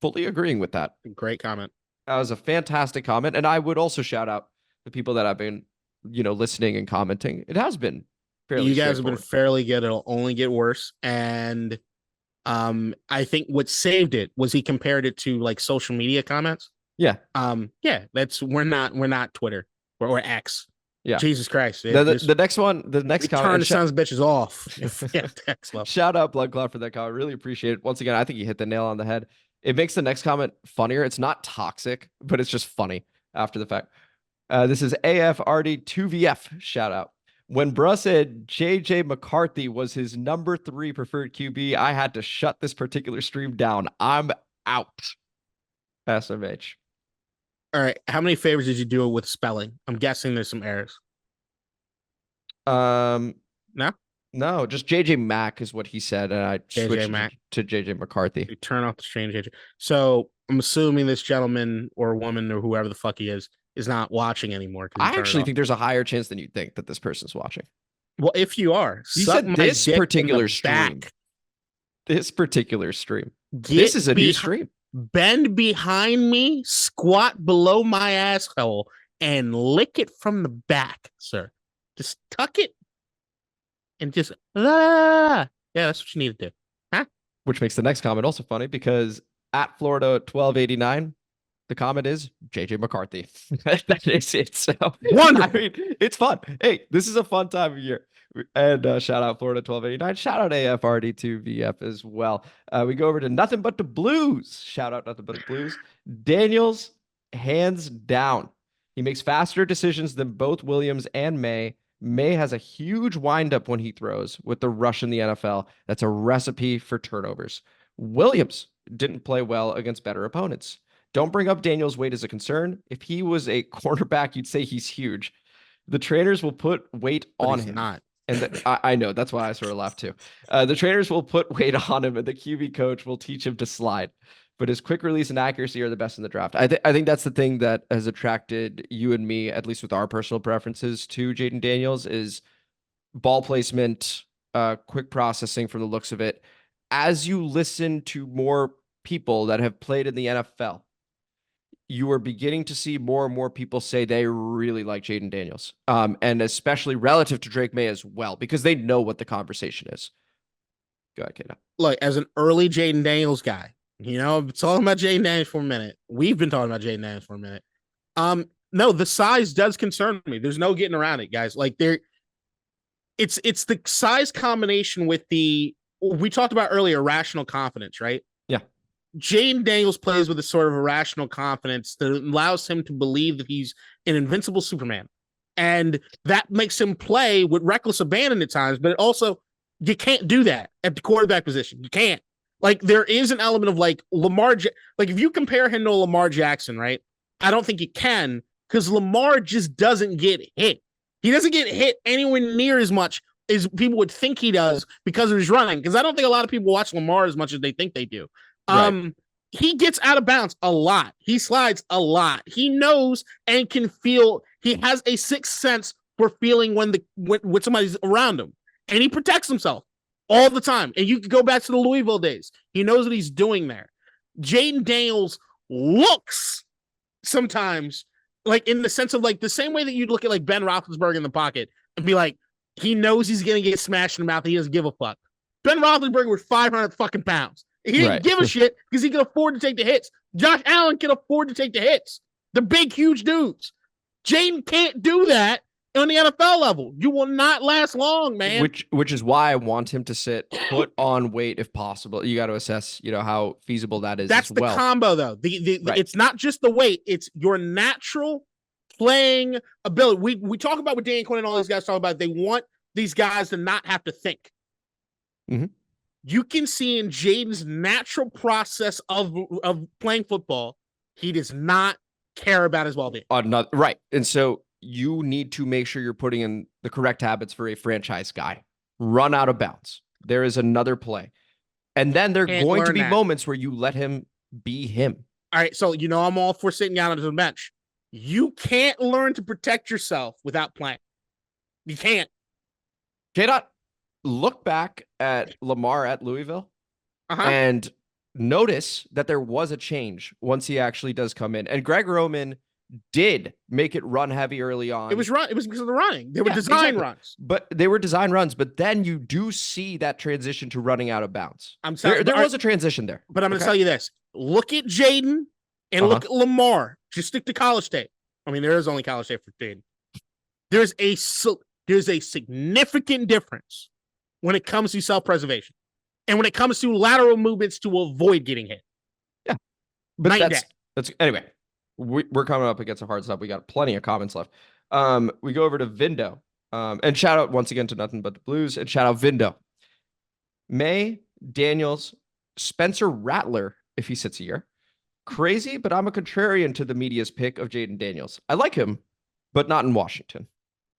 fully agreeing with that. Great comment. That was a fantastic comment. And I would also shout out the people that have been, listening and commenting. It has been fairly You guys have been fairly good. It'll only get worse. And I think what saved it was he compared it to like social media comments. Yeah. We're not Twitter or X. Yeah. Jesus Christ. The next comment. Turn the sons of bitches off. Shout out Blood Clot for that comment. Really appreciate it. Once again, I think you hit the nail on the head. It makes the next comment funnier. It's not toxic, but it's just funny after the fact. This is AFRD2VF. Shout out. When Bruh said JJ McCarthy was his number 3 preferred QB, I had to shut this particular stream down. I'm out. SMH. All right. How many favors did you do with spelling? I'm guessing there's some errors. No, just JJ Mack is what he said, and I switched to JJ McCarthy. You turn off the strange JJ. So I'm assuming this gentleman or woman or whoever the fuck he is not watching anymore. I actually think there's a higher chance than you think that this person's watching. Well, if you are, you said this particular stream. This particular stream. This is a new stream. Bend behind me, squat below my asshole, and lick it from the back, sir. Just tuck it and just yeah, that's what you need to do. Huh? Which makes the next comment also funny because at Florida 1289, the comment is JJ McCarthy. That is it. So wonderful. I mean, it's fun. Hey, this is a fun time of year. And shout out Florida 1289. Shout out AFRD2VF as well. We go over to Nothing But the Blues. Shout out Nothing But the Blues. Daniels, hands down. He makes faster decisions than both Williams and Maye. Maye has a huge windup when he throws with the rush in the NFL. That's a recipe for turnovers. Williams didn't play well against better opponents. Don't bring up Daniels' weight as a concern. If he was a cornerback, you'd say he's huge. The trainers will put weight on him. Not. And I know, that's why I sort of laughed too. The trainers will put weight on him and the QB coach will teach him to slide. But his quick release and accuracy are the best in the draft. I think that's the thing that has attracted you and me, at least with our personal preferences, to Jayden Daniels is ball placement, quick processing from the looks of it. As you listen to more people that have played in the NFL, you are beginning to see more and more people say they really like Jayden Daniels, and especially relative to Drake Maye as well, because they know what the conversation is. Go ahead, Kata. Look, as an early Jayden Daniels guy, I'm talking about Jayden Daniels for a minute. We've been talking about Jayden Daniels for a minute. No, the size does concern me. There's no getting around it, guys. Like it's the size combination with we talked about earlier, rational confidence, right? Yeah. Jayden Daniels plays with a sort of irrational confidence that allows him to believe that he's an invincible Superman. And that makes him play with reckless abandon at times, but you can't do that at the quarterback position. You can't. Like, there is an element of like if you compare him to Lamar Jackson, right? I don't think you can because Lamar just doesn't get hit. He doesn't get hit anywhere near as much as people would think he does because of his running. Because I don't think a lot of people watch Lamar as much as they think they do. Right. He gets out of bounds a lot. He slides a lot. He knows and can feel. He has a sixth sense for feeling when somebody's around him, and he protects himself all the time. And you can go back to the Louisville days. He knows what he's doing there. Jayden Daniels looks sometimes like in the sense of like the same way that you'd look at like Ben Roethlisberger in the pocket and be like, he knows he's going to get smashed in the mouth. He doesn't give a fuck. Ben Roethlisberger was 500 fucking pounds. He didn't give a shit because he could afford to take the hits. Josh Allen can afford to take the hits. The big, huge dudes. Jayden can't do that on the NFL level. You will not last long, man. Which is why I want him to sit, put on weight if possible. You got to assess, how feasible that is. That's as the well. combo, though. It's not just the weight; it's your natural playing ability. We talk about what Dan Quinn and all these guys talk about. They want these guys to not have to think. Mm-hmm. You can see in Jayden's natural process of playing football, he does not care about his well-being. Right, and so you need to make sure you're putting in the correct habits for a franchise guy. Run out of bounds. There is another play. And then there are going to be moments where you let him be him. All right, so I'm all for sitting down on the bench. You can't learn to protect yourself without playing. You can't. K-Dot, look back at Lamar at Louisville and notice that there was a change once he actually does come in. And Greg Roman did make it run heavy early on. It was because of the running. They were design runs. But they were design runs. But then you do see that transition to running out of bounds. I'm sorry. There was a transition there. But I'm going to tell you this. Look at Jayden and look at Lamar. Just stick to College State. I mean, there is only College State for Jayden. There's a significant difference when it comes to self-preservation and when it comes to lateral movements to avoid getting hit. Yeah. But that's anyway. We're coming up against a hard stop. We got plenty of comments left. We go over to Vindo. And shout out once again to Nothing But the Blues. And shout out Vindo. Maye, Daniels, Spencer Rattler, if he sits here. Crazy, but I'm a contrarian to the media's pick of Jayden Daniels. I like him, but not in Washington.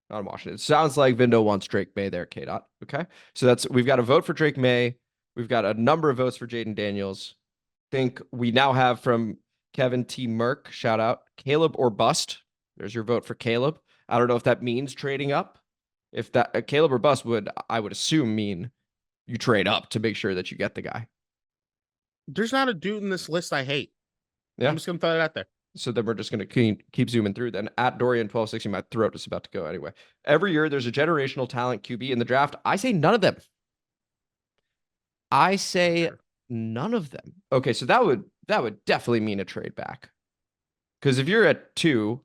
Not in Washington. It sounds like Vindo wants Drake Maye there, K-Dot. Okay? So we've got a vote for Drake Maye. We've got a number of votes for Jayden Daniels. Think we now have from Kevin T. Merck, shout out, Caleb or bust. There's your vote for Caleb. I don't know if that means trading up. If that Caleb or bust I would assume mean you trade up to make sure that you get the guy. There's not a dude in this list I hate. Yeah. I'm just going to throw it out there. So then we're just going to keep zooming through. Then at Dorian1260, my throat is about to go anyway. Every year there's a generational talent QB in the draft. I say none of them. None of them. Okay, so that would definitely mean a trade back. Because if you're at 2,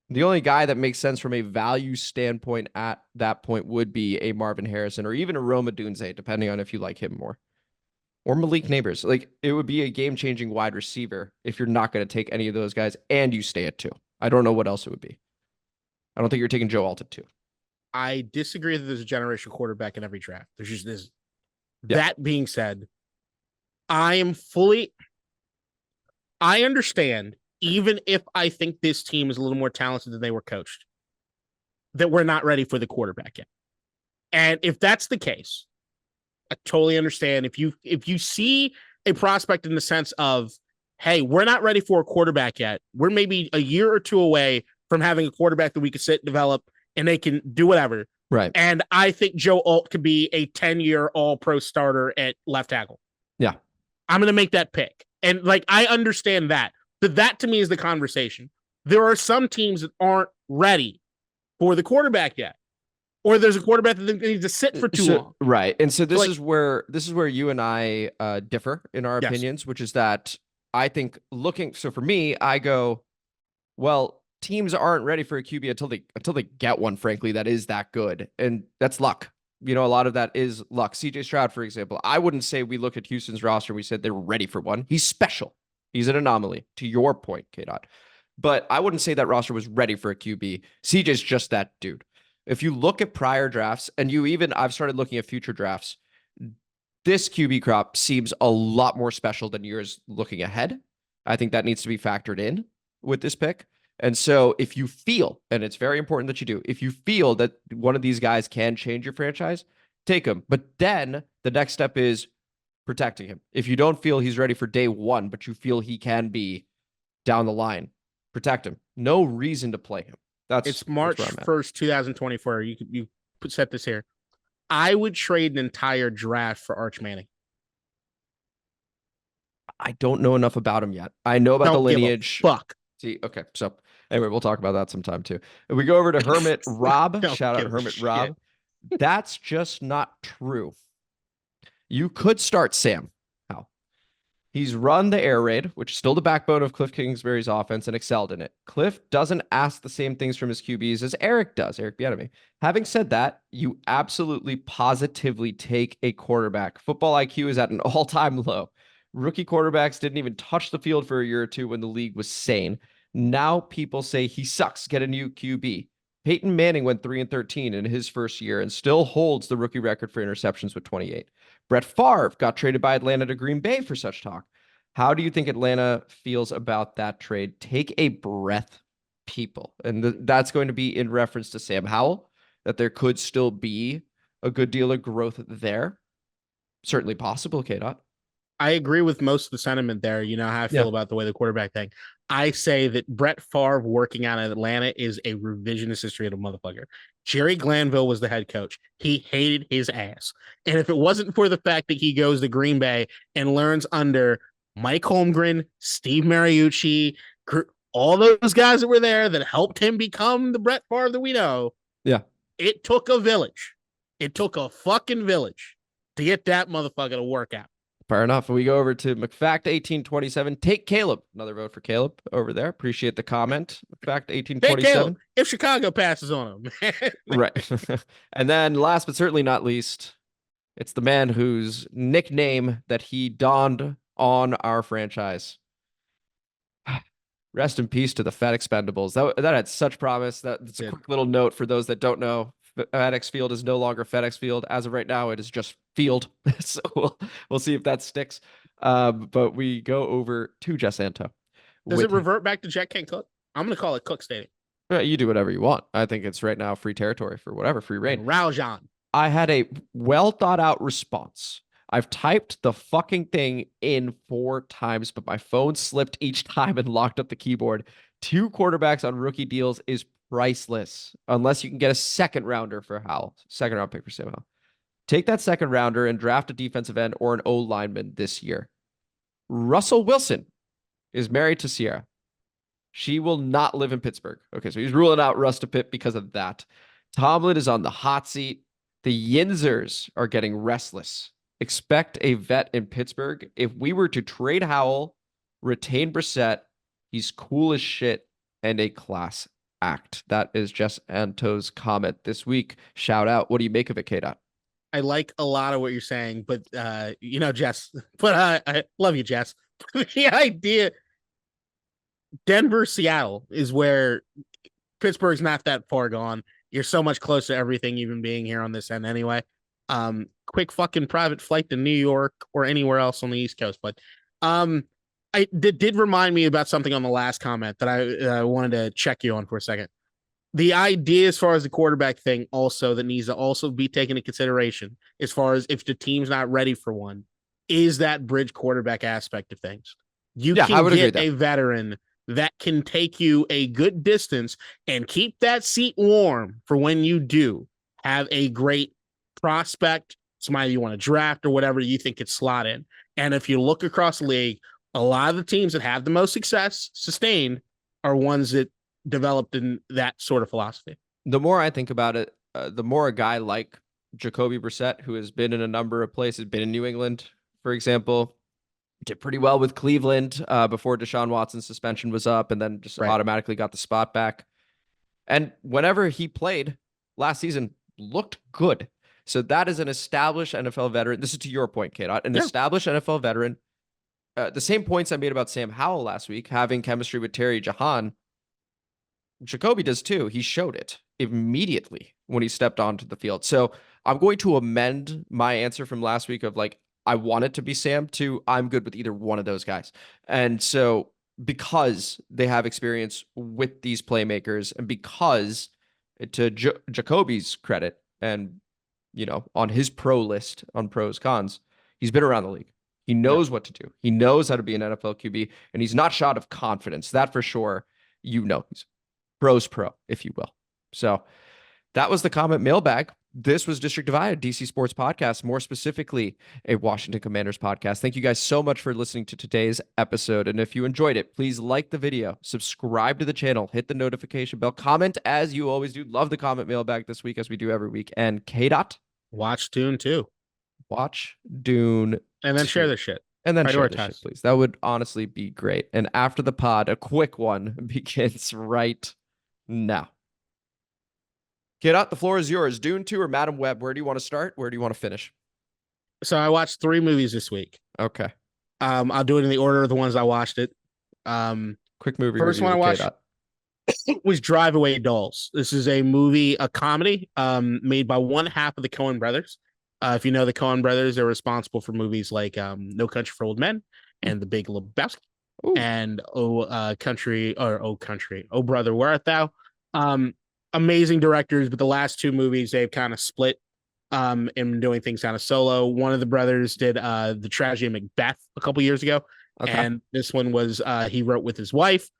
the only guy that makes sense from a value standpoint at that point would be a Marvin Harrison or even a Roma Dunze, depending on if you like him more. Or Malik Neighbors. Like, it would be a game-changing wide receiver if you're not going to take any of those guys and you stay at 2. I don't know what else it would be. I don't think you're taking Joe Alt at 2. I disagree that there's a generational quarterback in every draft. There's just this. Yeah. That being said, I understand, even if I think this team is a little more talented than they were coached, that we're not ready for the quarterback yet. And if that's the case, I totally understand. If you see a prospect in the sense of, hey, we're not ready for a quarterback yet. We're maybe a year or 2 away from having a quarterback that we could sit, develop, and they can do whatever. Right. And I think Joe Alt could be a 10-year all-pro starter at left tackle. Yeah. I'm going to make that pick. And I understand that. But that to me is the conversation. There are some teams that aren't ready for the quarterback yet. Or there's a quarterback that needs to sit for too long. Right. And so this is where you and I differ in our opinions, which is that I think so for me, I go, well, teams aren't ready for a QB until they get one, frankly, that is that good. And that's luck. A lot of that is luck. CJ Stroud, for example, I wouldn't say we look at Houston's roster and we said they're ready for one. He's special. He's an anomaly, to your point, K-Dot. But I wouldn't say that roster was ready for a QB. CJ's just that dude. If you look at prior drafts, and I've started looking at future drafts, this QB crop seems a lot more special than yours looking ahead. I think that needs to be factored in. with this pick. And so if you feel, and it's very important that you do, if you feel that one of these guys can change your franchise, take him. But then the next step is protecting him. If you don't feel he's ready for day one, but you feel he can be down the line, protect him. No reason to play him. It's March 1st, 2024. You set this here. I would trade an entire draft for Arch Manning. I don't know enough about him yet. I know about the lineage. Fuck. See, okay. So anyway, we'll talk about that sometime too. If we go over to Hermit Rob, shout out Hermit Rob. That's just not true. You could start Sam Howell. He's run the air raid, which is still the backbone of Cliff Kingsbury's offense, and excelled in it. Cliff doesn't ask the same things from his QBs as Eric does, Eric Bieniemy. Having said that, you absolutely positively take a quarterback. Football IQ is at an all-time low. Rookie quarterbacks didn't even touch the field for a year or two when the league was sane. Now people say he sucks. Get a new QB. Peyton Manning went 3-13 in his first year and still holds the rookie record for interceptions with 28. Brett Favre got traded by Atlanta to Green Bay for such talk. How do you think Atlanta feels about that trade? Take a breath, people. And that's going to be in reference to Sam Howell, that there could still be a good deal of growth there. Certainly possible, K-Dot. I agree with most of the sentiment there. You know how I feel about the way the quarterback thing. I say that Brett Favre working out in Atlanta is a revisionist history of a motherfucker. Jerry Glanville was the head coach. He hated his ass. And if it wasn't for the fact that he goes to Green Bay and learns under Mike Holmgren, Steve Mariucci, all those guys that were there that helped him become the Brett Favre that we know. Yeah. It took a village. It took a fucking village to get that motherfucker to work out. Fair enough. We go over to McFact 1827. Take Caleb. Another vote for Caleb over there. Appreciate the comment. McFact 1827. If Chicago passes on him. Right. And then last but certainly not least, it's the man whose nickname that he donned on our franchise. Rest in peace to the Fed Expendables. That had such promise. That's a quick little note for those that don't know. FedEx Field is no longer FedEx Field. As of right now, it is just Field. So we'll see if that sticks. But we go over to Jess Anto. Does it revert back to Jack Kent Cook? I'm going to call it Cook Stadium. You do whatever you want. I think it's right now free territory for whatever, free reign. Raujan. I had a well thought out response. I've typed the fucking thing in 4 times, but my phone slipped each time and locked up the keyboard. 2 quarterbacks on rookie deals is priceless unless you can get a second rounder for Howell. Second round pick for Sam Howell. Take that second rounder and draft a defensive end or an O lineman this year. Russell Wilson is married to Sierra. She will not live in Pittsburgh. Okay, so he's ruling out Russ to Pitt because of that. Tomlin is on the hot seat. The Yinzers are getting restless. Expect a vet in Pittsburgh. If we were to trade Howell, retain Brissett, he's cool as shit and a class act. That is Jess Anto's comment this week. Shout out. What do you make of it, K-Dot? I like a lot of what you're saying, but Jess, but I love you, Jess. The idea, Denver, Seattle is where Pittsburgh's not that far gone. You're so much closer to everything, even being here on this end anyway. Quick fucking private flight to New York or anywhere else on the East Coast. But it did remind me about something on the last comment that I wanted to check you on for a second. The idea as far as the quarterback thing also that needs to also be taken into consideration as far as if the team's not ready for one is that bridge quarterback aspect of things. You can get a veteran that can take you a good distance and keep that seat warm for when you do have a great prospect, somebody you want to draft or whatever you think could slot in. And if you look across the league, a lot of the teams that have the most success sustained are ones that developed in that sort of philosophy. The more I think about it, the more a guy like Jacoby Brissett, who has been in a number of places, been in New England, for example, did pretty well with Cleveland before Deshaun Watson's suspension was up and then just automatically got the spot back. And whenever he played last season, looked good. So that is an established NFL veteran. This is to your point, Kate. An established NFL veteran. The same points I made about Sam Howell last week, having chemistry with Terry Jahan, Jacoby does too. He showed it immediately when he stepped onto the field. So I'm going to amend my answer from last week of like, I want it to be Sam to I'm good with either one of those guys. And so because they have experience with these playmakers, and because, to Jacoby's credit, and on his pro list on pros cons, he's been around the league. He knows what to do. He knows how to be an NFL QB, and he's not short of confidence. That for sure. He's pros pro, if you will. So that was the comment mailbag. This was District Divided, DC Sports Podcast, more specifically a Washington Commanders podcast. Thank you guys so much for listening to today's episode. And if you enjoyed it, please like the video, subscribe to the channel, hit the notification bell, comment as you always do. Love the comment mailbag this week, as we do every week. And K-Dot, watch Dune 2. Watch Dune. And then 2. share this shit. And then share this shit, please. That would honestly be great. And after the pod, a quick one begins right now. K-Dot, the floor is yours. Dune 2 or Madam Web? Where do you want to start? Where do you want to finish? So I watched 3 movies this week. Okay. I'll do it in the order of the ones I watched it. Quick movie. First one I watched was Drive Away Dolls. This is a comedy made by one half of the Coen brothers. If you know the Coen brothers, they're responsible for movies like No Country for Old Men and The Big Lebowski. Ooh. And Oh Brother, Where Art Thou? Amazing directors, but the last 2 movies they've kind of split in doing things kind of solo. One of the brothers did The Tragedy of Macbeth a couple years ago. Okay. And this one was he wrote with his wife.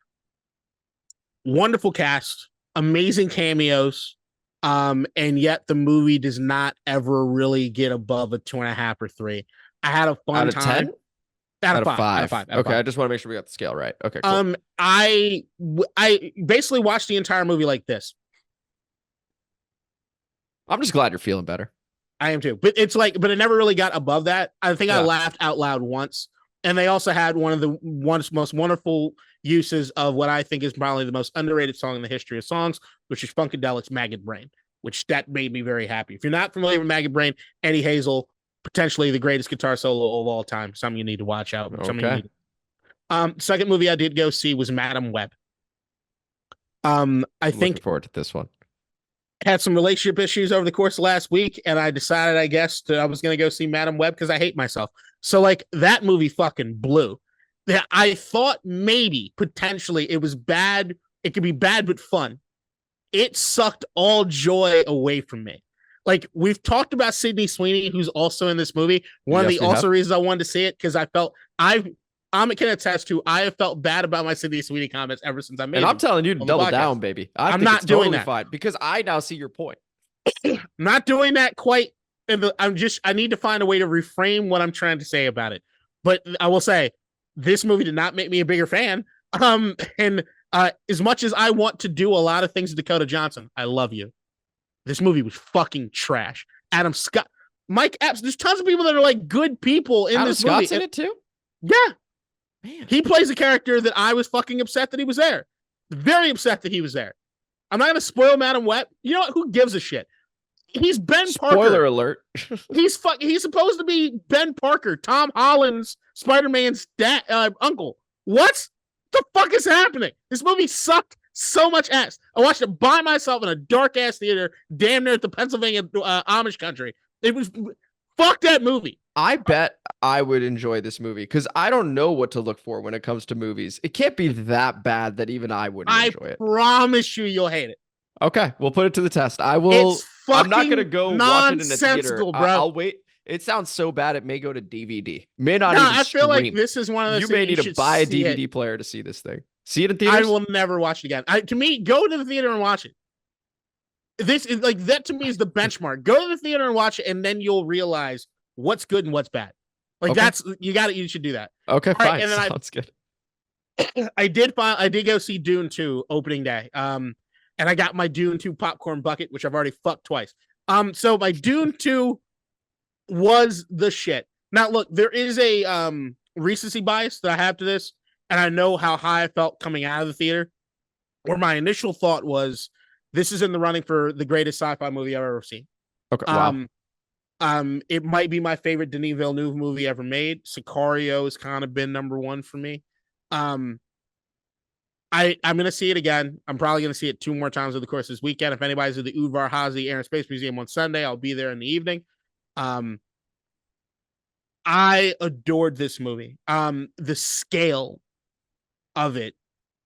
Wonderful cast, amazing cameos, and yet the movie does not ever really get above a 2.5 or 3. I had a fun time. 10? Out of 5. Okay, I just want to make sure we got the scale right. Okay, cool. I basically watched the entire movie like this. I'm just glad you're feeling better. I am too. But it never really got above that. I think I laughed out loud once. And they also had one of the most wonderful uses of what I think is probably the most underrated song in the history of songs, which is Funkadelic's Maggot Brain, which that made me very happy. If you're not familiar with Maggot Brain, Eddie Hazel, potentially the greatest guitar solo of all time. Something you need to watch out. Okay. Second movie I did go see was Madam Web. Looking forward to this one. Had some relationship issues over the course of last week, and I decided, I guess, that I was going to go see Madam Web because I hate myself. So, that movie fucking blew. I thought maybe, potentially, it was bad. It could be bad, but fun. It sucked all joy away from me. We've talked about Sydney Sweeney, who's also in this movie. One of the reasons I wanted to see it, because I felt I can attest to, I have felt bad about my Sydney Sweeney comments ever since I made them. And I'm telling you to double down, baby. I'm not doing that. Fine, because I now see your point. Not doing that quite. I need to find a way to reframe what I'm trying to say about it. But I will say, this movie did not make me a bigger fan. And as much as I want to do a lot of things to Dakota Johnson, I love you. This movie was fucking trash. Adam Scott, Mike Epps, there's tons of people that are good people in this movie. Adam Scott's in it too? Yeah. Man. He plays a character that I was fucking upset that he was there. Very upset that he was there. I'm not going to spoil Madam Web. You know what? Who gives a shit? He's Ben Parker. Spoiler alert. He's supposed to be Ben Parker, Tom Holland's Spider-Man's uncle. What the fuck is happening? This movie sucked so much ass. I watched it by myself in a dark ass theater, damn near at the Pennsylvania Amish country. It was fuck that movie. I bet I would enjoy this movie because I don't know what to look for when it comes to movies. It can't be that bad that even I wouldn't enjoy it. I promise you'll hate it. Okay, we'll put it to the test. I will. I'm not going to go watch it in the theater. Bro. I'll wait. It sounds so bad it may go to DVD. May not no, even I feel stream. like this is one of those you things may need to buy a DVD player to see this thing. See it in theaters? I will never watch it again. To me, go to the theater and watch it. This is that to me is the benchmark. Go to the theater and watch it, and then you'll realize what's good and what's bad. Okay. You should do that. Okay, fine. Right, and then sounds good. I did go see Dune 2 opening day. And I got my Dune 2 popcorn bucket, which I've already fucked twice. So my Dune 2 was the shit. Now look, there is a recency bias that I have to this, and I know how high I felt coming out of the theater, where my initial thought was, this is in the running for the greatest sci-fi movie I've ever seen. Okay. Wow. It might be my favorite Denis Villeneuve movie ever made. Sicario has kind of been number one for me. I'm going to see it again. I'm probably going to see it 2 more times over the course of this weekend. If anybody's at the Udvar Hazy Air and Space Museum on Sunday, I'll be there in the evening. I adored this movie. The scale of it,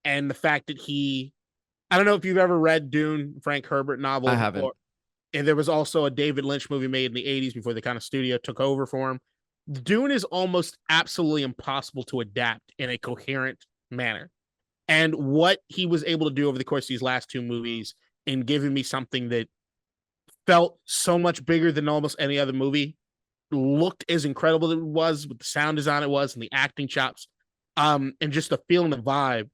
and the fact that I don't know if you've ever read Dune, Frank Herbert novel. I haven't. And there was also a David Lynch movie made in the 80s before the kind of studio took over for him. Dune is almost absolutely impossible to adapt in a coherent manner. And what he was able to do over the course of these last 2 movies in giving me something that felt so much bigger than almost any other movie, looked as incredible as it was, with the sound design it was, and the acting chops, and just the feel and the vibe,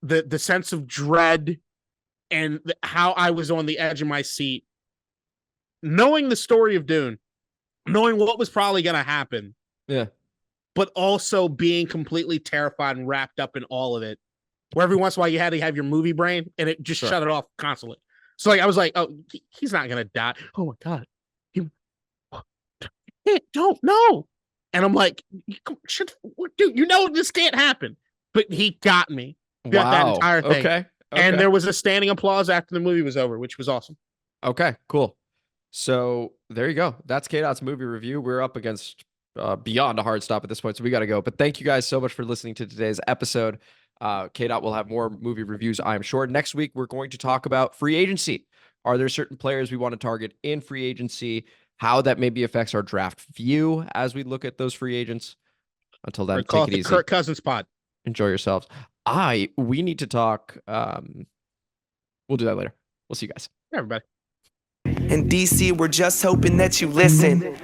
the sense of dread, and how I was on the edge of my seat, knowing the story of Dune, knowing what was probably going to happen. Yeah. But also being completely terrified and wrapped up in all of it, where every once in a while you had to have your movie brain and it just shut it off constantly. So like, I was like, oh, he's not going to die. Oh my God. Don't know. And I'm like, dude, you know, this can't happen. But he got me. Got that entire thing. Okay. And there was a standing applause after the movie was over, which was awesome. Okay, cool. So there you go. That's K-Dot's movie review. We're up against beyond a hard stop at this point, so we got to go. But thank you guys so much for listening to today's episode. K-Dot will have more movie reviews, I am sure. Next week, we're going to talk about free agency. Are there certain players we want to target in free agency? How that maybe affects our draft view as we look at those free agents. Until then, take it easy. Kirk Cousins pod. Enjoy yourselves. We need to talk. We'll do that later. We'll see you guys. Everybody. In DC, we're just hoping that you listen.